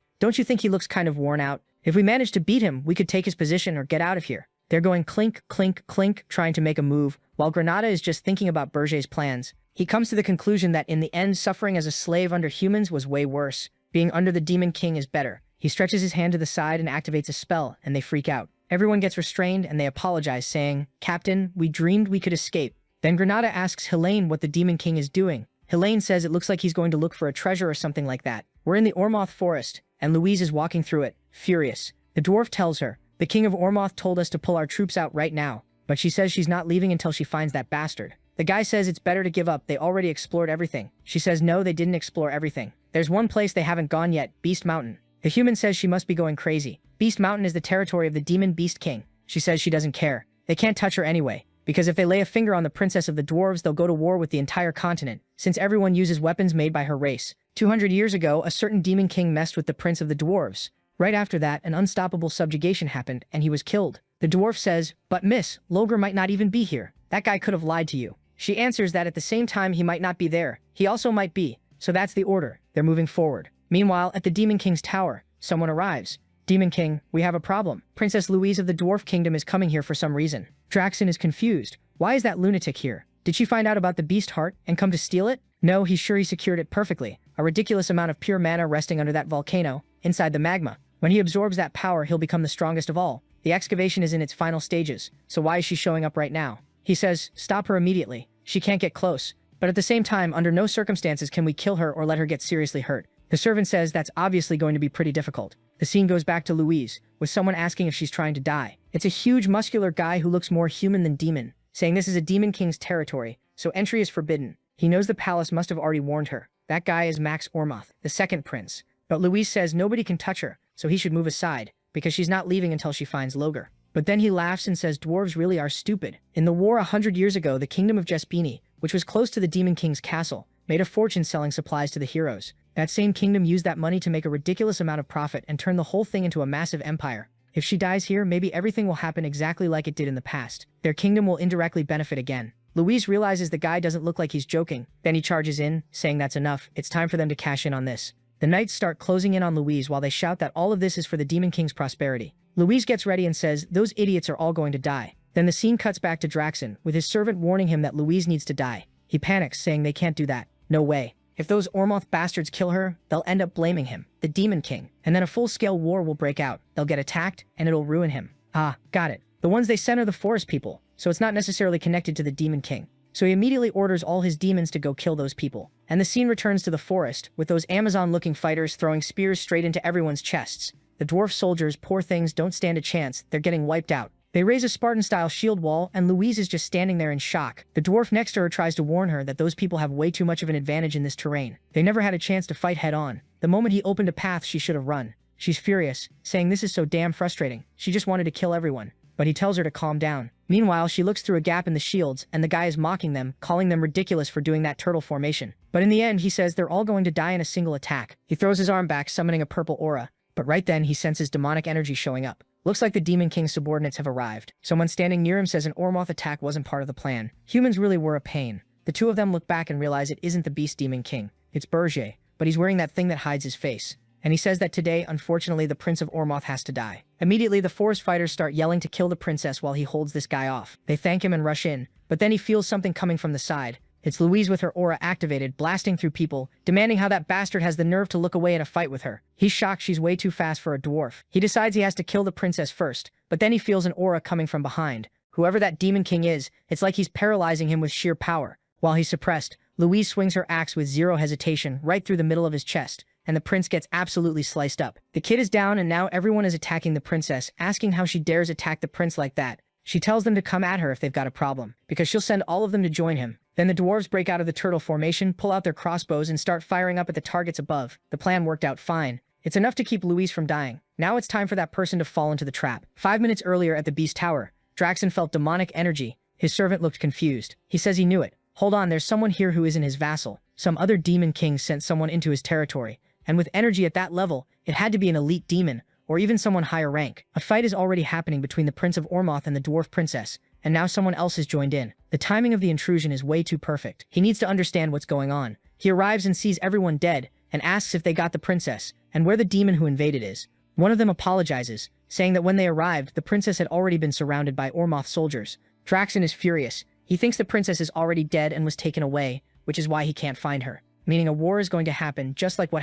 don't you think he looks kind of worn out? If we manage to beat him, we could take his position or get out of here." They're going clink, clink, clink, trying to make a move, while Granada is just thinking about Berger's plans. He comes to the conclusion that in the end, suffering as a slave under humans was way worse. Being under the Demon King is better. He stretches his hand to the side and activates a spell, and they freak out. Everyone gets restrained, and they apologize, saying, "Captain, we dreamed we could escape." Then Granada asks Helene what the Demon King is doing. Helene says it looks like he's going to look for a treasure or something like that. We're in the Ormoth forest, and Louise is walking through it, furious. The dwarf tells her, "The King of Ormoth told us to pull our troops out right now," but she says she's not leaving until she finds that bastard. The guy says it's better to give up, they already explored everything. She says no, they didn't explore everything. There's one place they haven't gone yet, Beast Mountain. The human says she must be going crazy. Beast Mountain is the territory of the Demon Beast King. She says she doesn't care. They can't touch her anyway, because if they lay a finger on the princess of the dwarves, they'll go to war with the entire continent, since everyone uses weapons made by her race. 200 years ago, a certain Demon King messed with the prince of the dwarves. Right after that, an unstoppable subjugation happened, and he was killed. The dwarf says, "But miss, Logre might not even be here. That guy could have lied to you." She answers that at the same time he might not be there. He also might be. So that's the order. They're moving forward. Meanwhile, at the Demon King's tower, someone arrives. "Demon King, we have a problem. Princess Louise of the Dwarf Kingdom is coming here for some reason." Draxon is confused. Why is that lunatic here? Did she find out about the beast heart and come to steal it? No, he's sure he secured it perfectly. A ridiculous amount of pure mana resting under that volcano, inside the magma. When he absorbs that power, he'll become the strongest of all. The excavation is in its final stages, so why is she showing up right now? He says, "Stop her immediately. She can't get close." But at the same time, under no circumstances can we kill her or let her get seriously hurt. The servant says that's obviously going to be pretty difficult. The scene goes back to Louise, with someone asking if she's trying to die. It's a huge muscular guy who looks more human than demon, saying this is a Demon King's territory, so entry is forbidden. He knows the palace must have already warned her. That guy is Max Ormoth, the second prince. But Louise says nobody can touch her, so he should move aside, because she's not leaving until she finds Logre. But then he laughs and says dwarves really are stupid. In the war 100 years ago, the kingdom of Jespini, which was close to the Demon King's castle, made a fortune selling supplies to the heroes. That same kingdom used that money to make a ridiculous amount of profit and turn the whole thing into a massive empire. If she dies here, maybe everything will happen exactly like it did in the past. Their kingdom will indirectly benefit again. Louise realizes the guy doesn't look like he's joking. Then he charges in, saying that's enough. It's time for them to cash in on this. The knights start closing in on Louise while they shout that all of this is for the Demon King's prosperity. Louise gets ready and says, "Those idiots are all going to die." Then the scene cuts back to Draxon, with his servant warning him that Louise needs to die. He panics, saying they can't do that. No way. If those Ormoth bastards kill her, they'll end up blaming him, the Demon King, and then a full-scale war will break out. They'll get attacked, and it'll ruin him. Ah, got it. The ones they sent are the forest people, so it's not necessarily connected to the Demon King. So he immediately orders all his demons to go kill those people. And the scene returns to the forest, with those Amazon-looking fighters throwing spears straight into everyone's chests. The dwarf soldiers, poor things, don't stand a chance. They're getting wiped out. They raise a Spartan-style shield wall, and Louise is just standing there in shock. The dwarf next to her tries to warn her that those people have way too much of an advantage in this terrain. They never had a chance to fight head-on. The moment he opened a path, she should have run. She's furious, saying this is so damn frustrating. She just wanted to kill everyone. But he tells her to calm down. Meanwhile, she looks through a gap in the shields, and the guy is mocking them, calling them ridiculous for doing that turtle formation. But in the end, he says they're all going to die in a single attack. He throws his arm back, summoning a purple aura. But right then, he senses demonic energy showing up. Looks like the Demon King's subordinates have arrived. Someone standing near him says an Ormoth attack wasn't part of the plan. Humans really were a pain. The two of them look back and realize it isn't the Beast Demon King. It's Berger, but he's wearing that thing that hides his face. And he says that today, unfortunately, the Prince of Ormoth has to die. Immediately, the forest fighters start yelling to kill the princess while he holds this guy off. They thank him and rush in, but then he feels something coming from the side. It's Louise with her aura activated, blasting through people, demanding how that bastard has the nerve to look away in a fight with her. He's shocked she's way too fast for a dwarf. He decides he has to kill the princess first, but then he feels an aura coming from behind. Whoever that Demon King is, it's like he's paralyzing him with sheer power. While he's suppressed, Louise swings her axe with zero hesitation right through the middle of his chest, and the prince gets absolutely sliced up. The kid is down, and now everyone is attacking the princess, asking how she dares attack the prince like that. She tells them to come at her if they've got a problem, because she'll send all of them to join him. Then the dwarves break out of the turtle formation, pull out their crossbows, and start firing up at the targets above. The plan worked out fine. It's enough to keep Louise from dying. Now it's time for that person to fall into the trap. 5 minutes earlier at the Beast Tower, Draxon felt demonic energy. His servant looked confused. He says he knew it. Hold on, there's someone here who isn't his vassal. Some other demon king sent someone into his territory. And with energy at that level, it had to be an elite demon, or even someone higher rank. A fight is already happening between the Prince of Ormoth and the Dwarf Princess, and now someone else has joined in. The timing of the intrusion is way too perfect. He needs to understand what's going on. He arrives and sees everyone dead, and asks if they got the princess, and where the demon who invaded is. One of them apologizes, saying that when they arrived, the princess had already been surrounded by Ormoth soldiers. Draxon is furious. He thinks the princess is already dead and was taken away, which is why he can't find her. Meaning a war is going to happen, just like what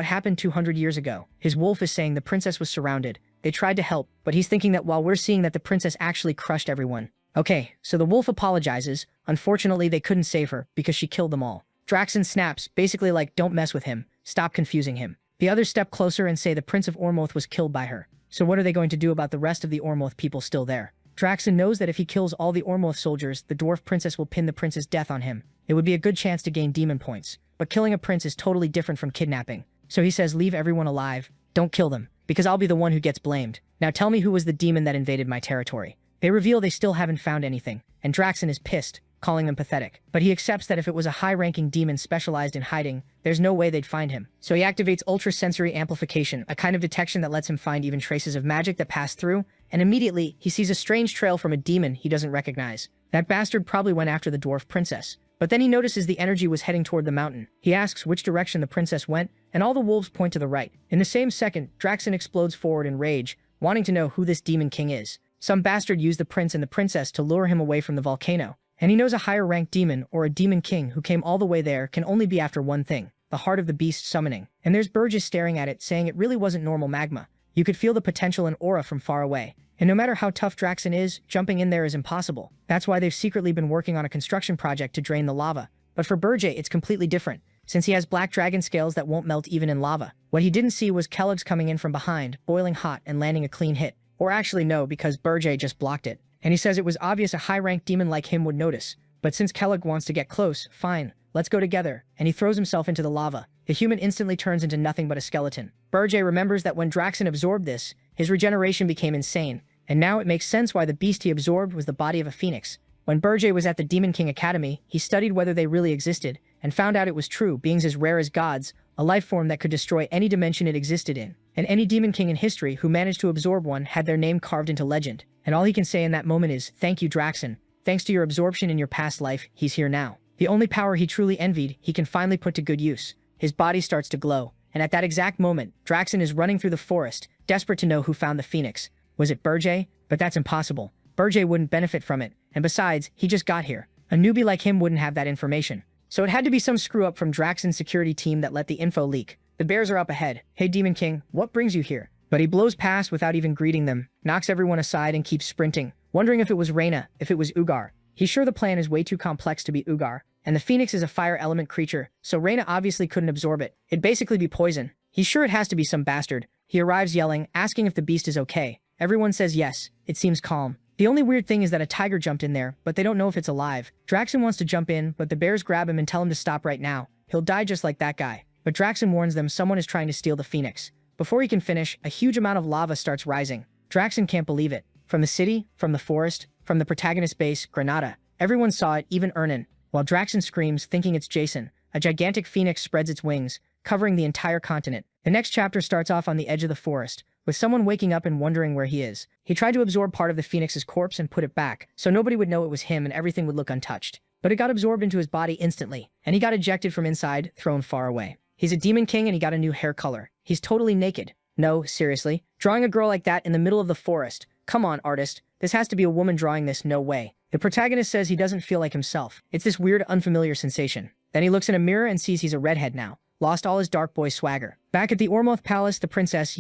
happened 200 years ago. His wolf is saying the princess was surrounded. They tried to help, but he's thinking that while we're seeing that the princess actually crushed everyone. Okay, so the wolf apologizes. Unfortunately, they couldn't save her, because she killed them all. Draxon snaps, basically like, don't mess with him. Stop confusing him. The others step closer and say the Prince of Ormoth was killed by her. So what are they going to do about the rest of the Ormoth people still there? Draxon knows that if he kills all the Ormoth soldiers, the dwarf princess will pin the prince's death on him. It would be a good chance to gain demon points. But killing a prince is totally different from kidnapping. So he says leave everyone alive. Don't kill them, because I'll be the one who gets blamed. Now tell me who was the demon that invaded my territory. They reveal they still haven't found anything, and Draxon is pissed, calling them pathetic. But he accepts that if it was a high-ranking demon specialized in hiding, there's no way they'd find him. So he activates ultra-sensory amplification, a kind of detection that lets him find even traces of magic that pass through, and immediately, he sees a strange trail from a demon he doesn't recognize. That bastard probably went after the dwarf princess. But then he notices the energy was heading toward the mountain. He asks which direction the princess went, and all the wolves point to the right. In the same second, Draxon explodes forward in rage, wanting to know who this demon king is. Some bastard used the prince and the princess to lure him away from the volcano. And he knows a higher-ranked demon, or a demon king who came all the way there, can only be after one thing, the heart of the beast summoning. And there's Burgess staring at it, saying it really wasn't normal magma. You could feel the potential and aura from far away. And no matter how tough Draxon is, jumping in there is impossible. That's why they've secretly been working on a construction project to drain the lava. But for Burgess, it's completely different, since he has black dragon scales that won't melt even in lava. What he didn't see was Kellogg's coming in from behind, boiling hot and landing a clean hit. Or actually no, because Burgess just blocked it. And he says it was obvious a high-ranked demon like him would notice. But since Kellogg wants to get close, fine, let's go together. And he throws himself into the lava. The human instantly turns into nothing but a skeleton. Burgess remembers that when Draxon absorbed this, his regeneration became insane. And now it makes sense why the beast he absorbed was the body of a phoenix. When Burgess was at the Demon King Academy, he studied whether they really existed, and found out it was true, beings as rare as gods, a life form that could destroy any dimension it existed in. And any demon king in history who managed to absorb one had their name carved into legend. And all he can say in that moment is, thank you, Draxon. Thanks to your absorption in your past life, he's here now. The only power he truly envied, he can finally put to good use. His body starts to glow. And at that exact moment, Draxon is running through the forest, desperate to know who found the phoenix. Was it Burgess? But that's impossible. Burgess wouldn't benefit from it. And besides, he just got here. A newbie like him wouldn't have that information. So it had to be some screw-up from Draxon's security team that let the info leak. The bears are up ahead. Hey, Demon King, what brings you here? But he blows past without even greeting them, knocks everyone aside and keeps sprinting, wondering if it was Reyna, if it was Ugar. He's sure the plan is way too complex to be Ugar, and the phoenix is a fire element creature, so Reyna obviously couldn't absorb it. It'd basically be poison. He's sure it has to be some bastard. He arrives yelling, asking if the beast is okay. Everyone says yes. It seems calm. The only weird thing is that a tiger jumped in there, but they don't know if it's alive. Draxon wants to jump in, but the bears grab him and tell him to stop right now. He'll die just like that guy. But Draxon warns them someone is trying to steal the phoenix. Before he can finish, a huge amount of lava starts rising. Draxon can't believe it. From the city, from the forest, from the protagonist's base, Granada. Everyone saw it, even Ernan. While Draxon screams, thinking it's Jason, a gigantic phoenix spreads its wings, covering the entire continent. The next chapter starts off on the edge of the forest, with someone waking up and wondering where he is. He tried to absorb part of the phoenix's corpse and put it back, so nobody would know it was him and everything would look untouched. But it got absorbed into his body instantly, and he got ejected from inside, thrown far away. He's a demon king and he got a new hair color. He's totally naked. No, seriously. Drawing a girl like that in the middle of the forest. Come on, artist. This has to be a woman drawing this, no way. The protagonist says he doesn't feel like himself. It's this weird, unfamiliar sensation. Then he looks in a mirror and sees he's a redhead now. Lost all his dark boy swagger. Back at the Ormoth Palace, the princess,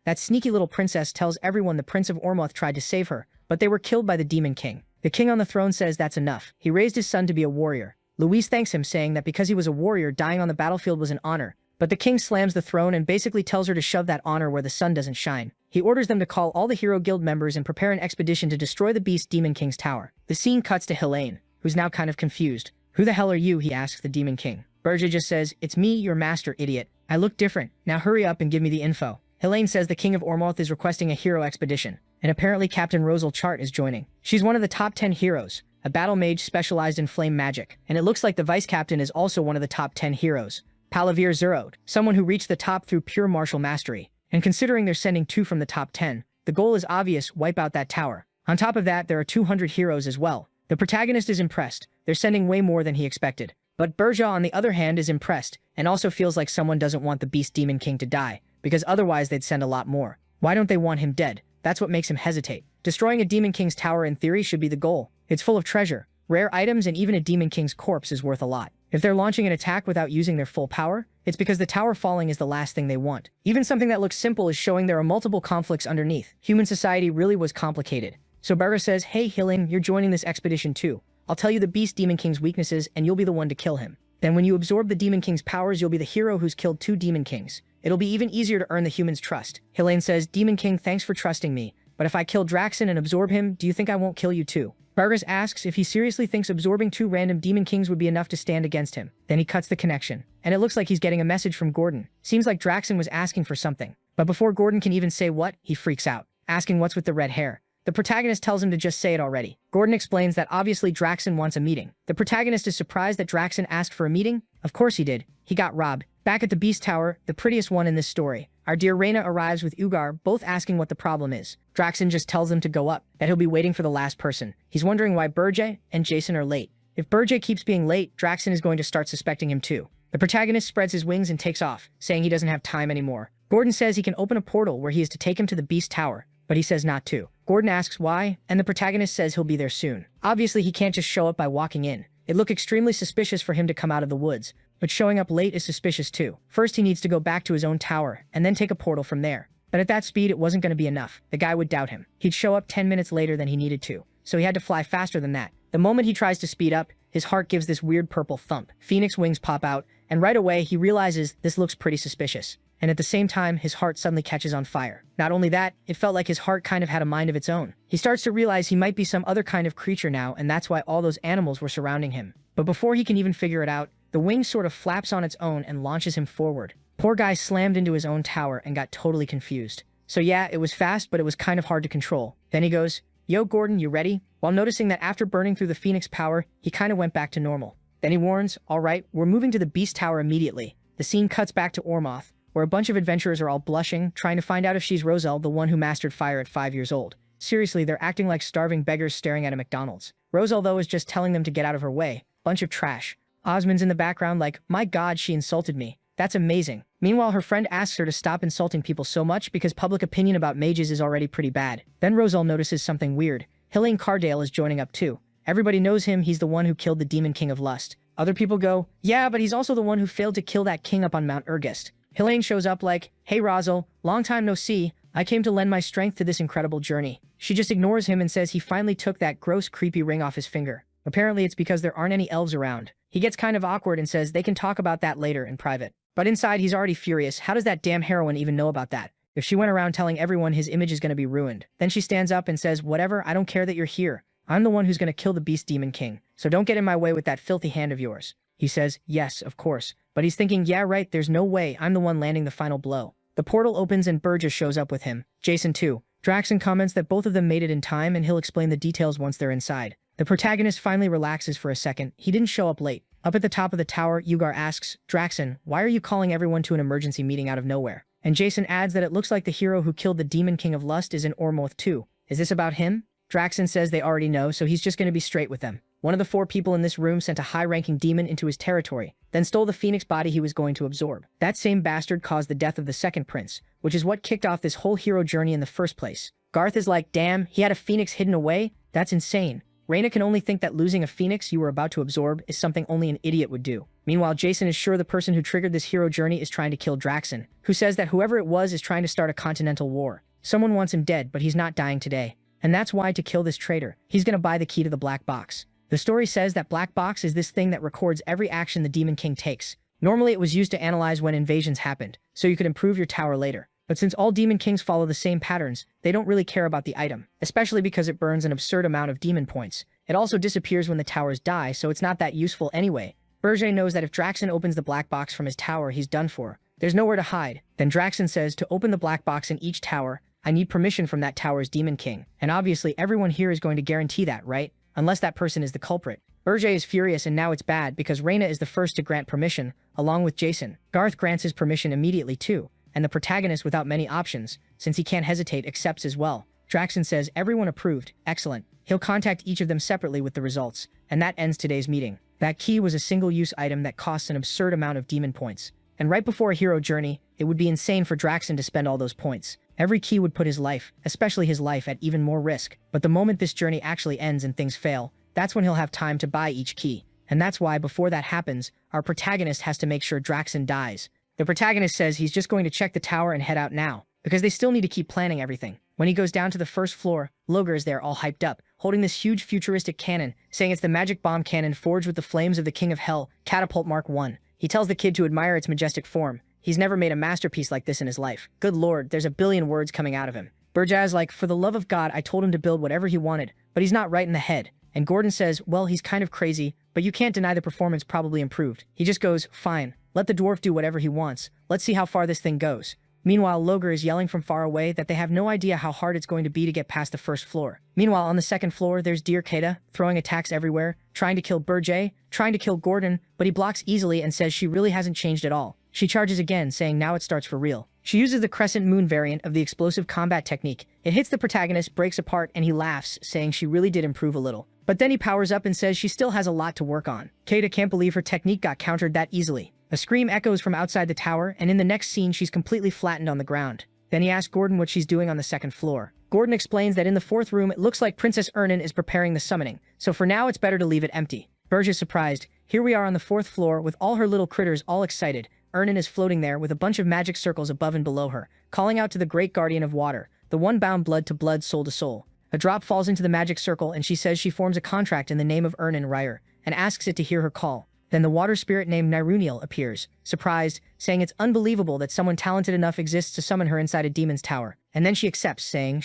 that sneaky little princess tells everyone the Prince of Ormoth tried to save her, but they were killed by the Demon King. The king on the throne says that's enough. He raised his son to be a warrior. Louise thanks him, saying that because he was a warrior, dying on the battlefield was an honor. But the king slams the throne and basically tells her to shove that honor where the sun doesn't shine. He orders them to call all the Hero Guild members and prepare an expedition to destroy the Beast Demon King's tower. The scene cuts to Helene, who's now kind of confused. Who the hell are you? He asks the Demon King. Burgess just says, it's me, your master, idiot. I look different. Now hurry up and give me the info. Helene says the King of Ormoth is requesting a hero expedition, and apparently Captain Rosal Chart is joining. She's one of the top 10 heroes, a battle mage specialized in flame magic, and it looks like the vice captain is also one of the top 10 heroes, Palavir Zerode, someone who reached the top through pure martial mastery. And considering they're sending 2 from the top 10, the goal is obvious: wipe out that tower. On top of that, there are 200 heroes as well. The protagonist is impressed. They're sending way more than he expected. But Berja, on the other hand, is impressed, and also feels like someone doesn't want the Beast Demon King to die, because otherwise they'd send a lot more. Why don't they want him dead? That's what makes him hesitate. Destroying a Demon King's tower in theory should be the goal. It's full of treasure, rare items, and even a Demon King's corpse is worth a lot. If they're launching an attack without using their full power, it's because the tower falling is the last thing they want. Even something that looks simple is showing there are multiple conflicts underneath. Human society really was complicated. So Berja says, "Hey Hilling, you're joining this expedition too. I'll tell you the Beast Demon King's weaknesses and you'll be the one to kill him. Then when you absorb the Demon King's powers, you'll be the hero who's killed 2 Demon Kings. It'll be even easier to earn the humans' trust." Helene says, "Demon King, thanks for trusting me. But if I kill Draxon and absorb him, do you think I won't kill you too?" Burgess asks if he seriously thinks absorbing 2 random Demon Kings would be enough to stand against him. Then he cuts the connection, and it looks like he's getting a message from Gordon. Seems like Draxon was asking for something. But before Gordon can even say what, he freaks out, asking what's with the red hair. The protagonist tells him to just say it already. Gordon explains that obviously Draxon wants a meeting. The protagonist is surprised that Draxon asked for a meeting. Of course he did. He got robbed. Back at the Beast Tower, the prettiest one in this story, our dear Reyna arrives with Ugar, both asking what the problem is. Draxon just tells them to go up, that he'll be waiting for the last person. He's wondering why Berja and Jason are late. If Berja keeps being late, Draxon is going to start suspecting him too. The protagonist spreads his wings and takes off, saying he doesn't have time anymore. Gordon says he can open a portal where he is to take him to the Beast Tower, but he says not to. Gordon asks why, and the protagonist says he'll be there soon. Obviously, he can't just show up by walking in. It looked extremely suspicious for him to come out of the woods, but showing up late is suspicious too. First, he needs to go back to his own tower, and then take a portal from there. But at that speed, it wasn't going to be enough. The guy would doubt him. He'd show up 10 minutes later than he needed to, so he had to fly faster than that. The moment he tries to speed up, his heart gives this weird purple thump. Phoenix wings pop out, and right away, he realizes this looks pretty suspicious. And at the same time, his heart suddenly catches on fire. Not only that, it felt like his heart kind of had a mind of its own. He starts to realize he might be some other kind of creature now, and that's why all those animals were surrounding him. But before he can even figure it out, the wing sort of flaps on its own and launches him forward. Poor guy slammed into his own tower and got totally confused. So yeah, it was fast, but it was kind of hard to control. Then he goes, "Yo Gordon, you ready?" While noticing that after burning through the Phoenix power, he kind of went back to normal. Then he warns, "All right, we're moving to the Beast Tower immediately." The scene cuts back to Ormoth, where a bunch of adventurers are all blushing, trying to find out if she's Rosal, the one who mastered fire at 5 years old. Seriously, they're acting like starving beggars staring at a McDonald's. Rosal, though, is just telling them to get out of her way. Bunch of trash. Osmond's in the background like, "My god, she insulted me. That's amazing." Meanwhile, her friend asks her to stop insulting people so much because public opinion about mages is already pretty bad. Then Rosal notices something weird. Helene Cardale is joining up too. Everybody knows him, he's the one who killed the Demon King of Lust. Other people go, "Yeah, but he's also the one who failed to kill that king up on Mount Urgist." Helene shows up like, "Hey Rosal, long time no see. I came to lend my strength to this incredible journey." She just ignores him and says he finally took that gross, creepy ring off his finger. Apparently it's because there aren't any elves around. He gets kind of awkward and says they can talk about that later in private. But inside he's already furious. How does that damn heroine even know about that? If she went around telling everyone, his image is going to be ruined. Then she stands up and says, "Whatever, I don't care that you're here. I'm the one who's going to kill the Beast Demon King. So don't get in my way with that filthy hand of yours." He says, "Yes, of course." But he's thinking, "Yeah, right, there's no way. I'm the one landing the final blow." The portal opens and Berja shows up with him. Jason too. Draxon comments that both of them made it in time and he'll explain the details once they're inside. The protagonist finally relaxes for a second. He didn't show up late. Up at the top of the tower, Ugar asks, "Draxon, why are you calling everyone to an emergency meeting out of nowhere?" And Jason adds that it looks like the hero who killed the Demon King of Lust is in Ormoth too. Is this about him? Draxon says they already know, so he's just going to be straight with them. One of the 4 people in this room sent a high-ranking demon into his territory, then stole the Phoenix body he was going to absorb. That same bastard caused the death of the second prince, which is what kicked off this whole hero journey in the first place. Garth is like, "Damn, he had a Phoenix hidden away? That's insane." Reyna can only think that losing a Phoenix you were about to absorb is something only an idiot would do. Meanwhile, Jason is sure the person who triggered this hero journey is trying to kill Draxon, who says that whoever it was is trying to start a continental war. Someone wants him dead, but he's not dying today. And that's why, to kill this traitor, he's gonna buy the key to the black box. The story says that black box is this thing that records every action the Demon King takes. Normally it was used to analyze when invasions happened, so you could improve your tower later. But since all Demon Kings follow the same patterns, they don't really care about the item, especially because it burns an absurd amount of demon points. It also disappears when the towers die, so it's not that useful anyway. Berger knows that if Draxon opens the black box from his tower, he's done for. There's nowhere to hide. Then Draxen says to open the black box in each tower, I need permission from that tower's demon king. And obviously everyone here is going to guarantee that, right? Unless that person is the culprit. Berger is furious and now it's bad because Reina is the first to grant permission, along with Jason. Garth grants his permission immediately too, and the protagonist without many options, since he can't hesitate, accepts as well. Draxen says everyone approved, excellent. He'll contact each of them separately with the results, and that ends today's meeting. That key was a single-use item that costs an absurd amount of demon points. And right before a hero journey, it would be insane for Draxen to spend all those points. Every key would put his life, especially his life, at even more risk. But the moment this journey actually ends and things fail, that's when he'll have time to buy each key. And that's why, before that happens, our protagonist has to make sure Draxen dies. The protagonist says he's just going to check the tower and head out now, because they still need to keep planning everything. When he goes down to the first floor, Logar is there all hyped up, holding this huge futuristic cannon, saying it's the magic bomb cannon forged with the flames of the King of Hell, Catapult Mark 1. He tells the kid to admire its majestic form. He's never made a masterpiece like this in his life. Good lord, there's a billion words coming out of him. Burjah's like, for the love of God, I told him to build whatever he wanted, but he's not right in the head. And Gordon says, well, he's kind of crazy, but you can't deny the performance probably improved. He just goes, fine, let the dwarf do whatever he wants. Let's see how far this thing goes. Meanwhile, Logar is yelling from far away that they have no idea how hard it's going to be to get past the first floor. Meanwhile, on the second floor, there's Dear Kata, throwing attacks everywhere, trying to kill Burjah, trying to kill Gordon, but he blocks easily and says she really hasn't changed at all. She charges again, saying now it starts for real. She uses the Crescent Moon variant of the explosive combat technique. It hits the protagonist, breaks apart, and he laughs, saying she really did improve a little. But then he powers up and says she still has a lot to work on. Kata can't believe her technique got countered that easily. A scream echoes from outside the tower, and in the next scene she's completely flattened on the ground. Then he asks Gordon what she's doing on the second floor. Gordon explains that in the fourth room it looks like Princess Ernan is preparing the summoning, so for now it's better to leave it empty. Burge is surprised. Here we are on the fourth floor with all her little critters all excited. Ernan is floating there with a bunch of magic circles above and below her, calling out to the great guardian of water, the one bound blood to blood, soul to soul. A drop falls into the magic circle and she says she forms a contract in the name of Ernan Ryer, and asks it to hear her call. Then the water spirit named Niruniel appears, surprised, saying it's unbelievable that someone talented enough exists to summon her inside a demon's tower. And then she accepts, saying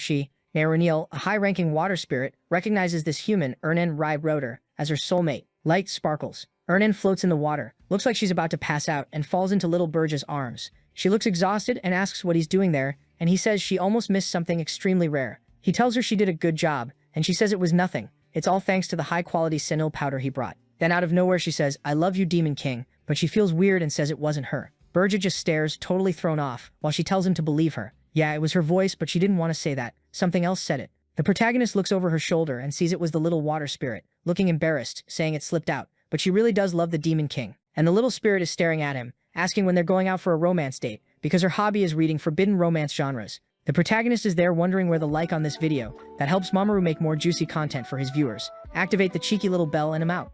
Niruniel, a high-ranking water spirit, recognizes this human, Ernan Rai Roder, as her soulmate. Light sparkles. Ernan floats in the water, looks like she's about to pass out, and falls into little Burge's arms. She looks exhausted and asks what he's doing there, and he says she almost missed something extremely rare. He tells her she did a good job, and she says it was nothing. It's all thanks to the high-quality senil powder he brought. Then out of nowhere she says, I love you, Demon King, but she feels weird and says it wasn't her. Burge just stares, totally thrown off, while she tells him to believe her. Yeah, it was her voice, but she didn't want to say that. Something else said it. The protagonist looks over her shoulder and sees it was the little water spirit, looking embarrassed, saying it slipped out. But she really does love the Demon King. And the little spirit is staring at him, asking when they're going out for a romance date, because her hobby is reading forbidden romance genres. The protagonist is there wondering where the like on this video that helps Mamoru make more juicy content for his viewers. Activate the cheeky little bell and I'm out.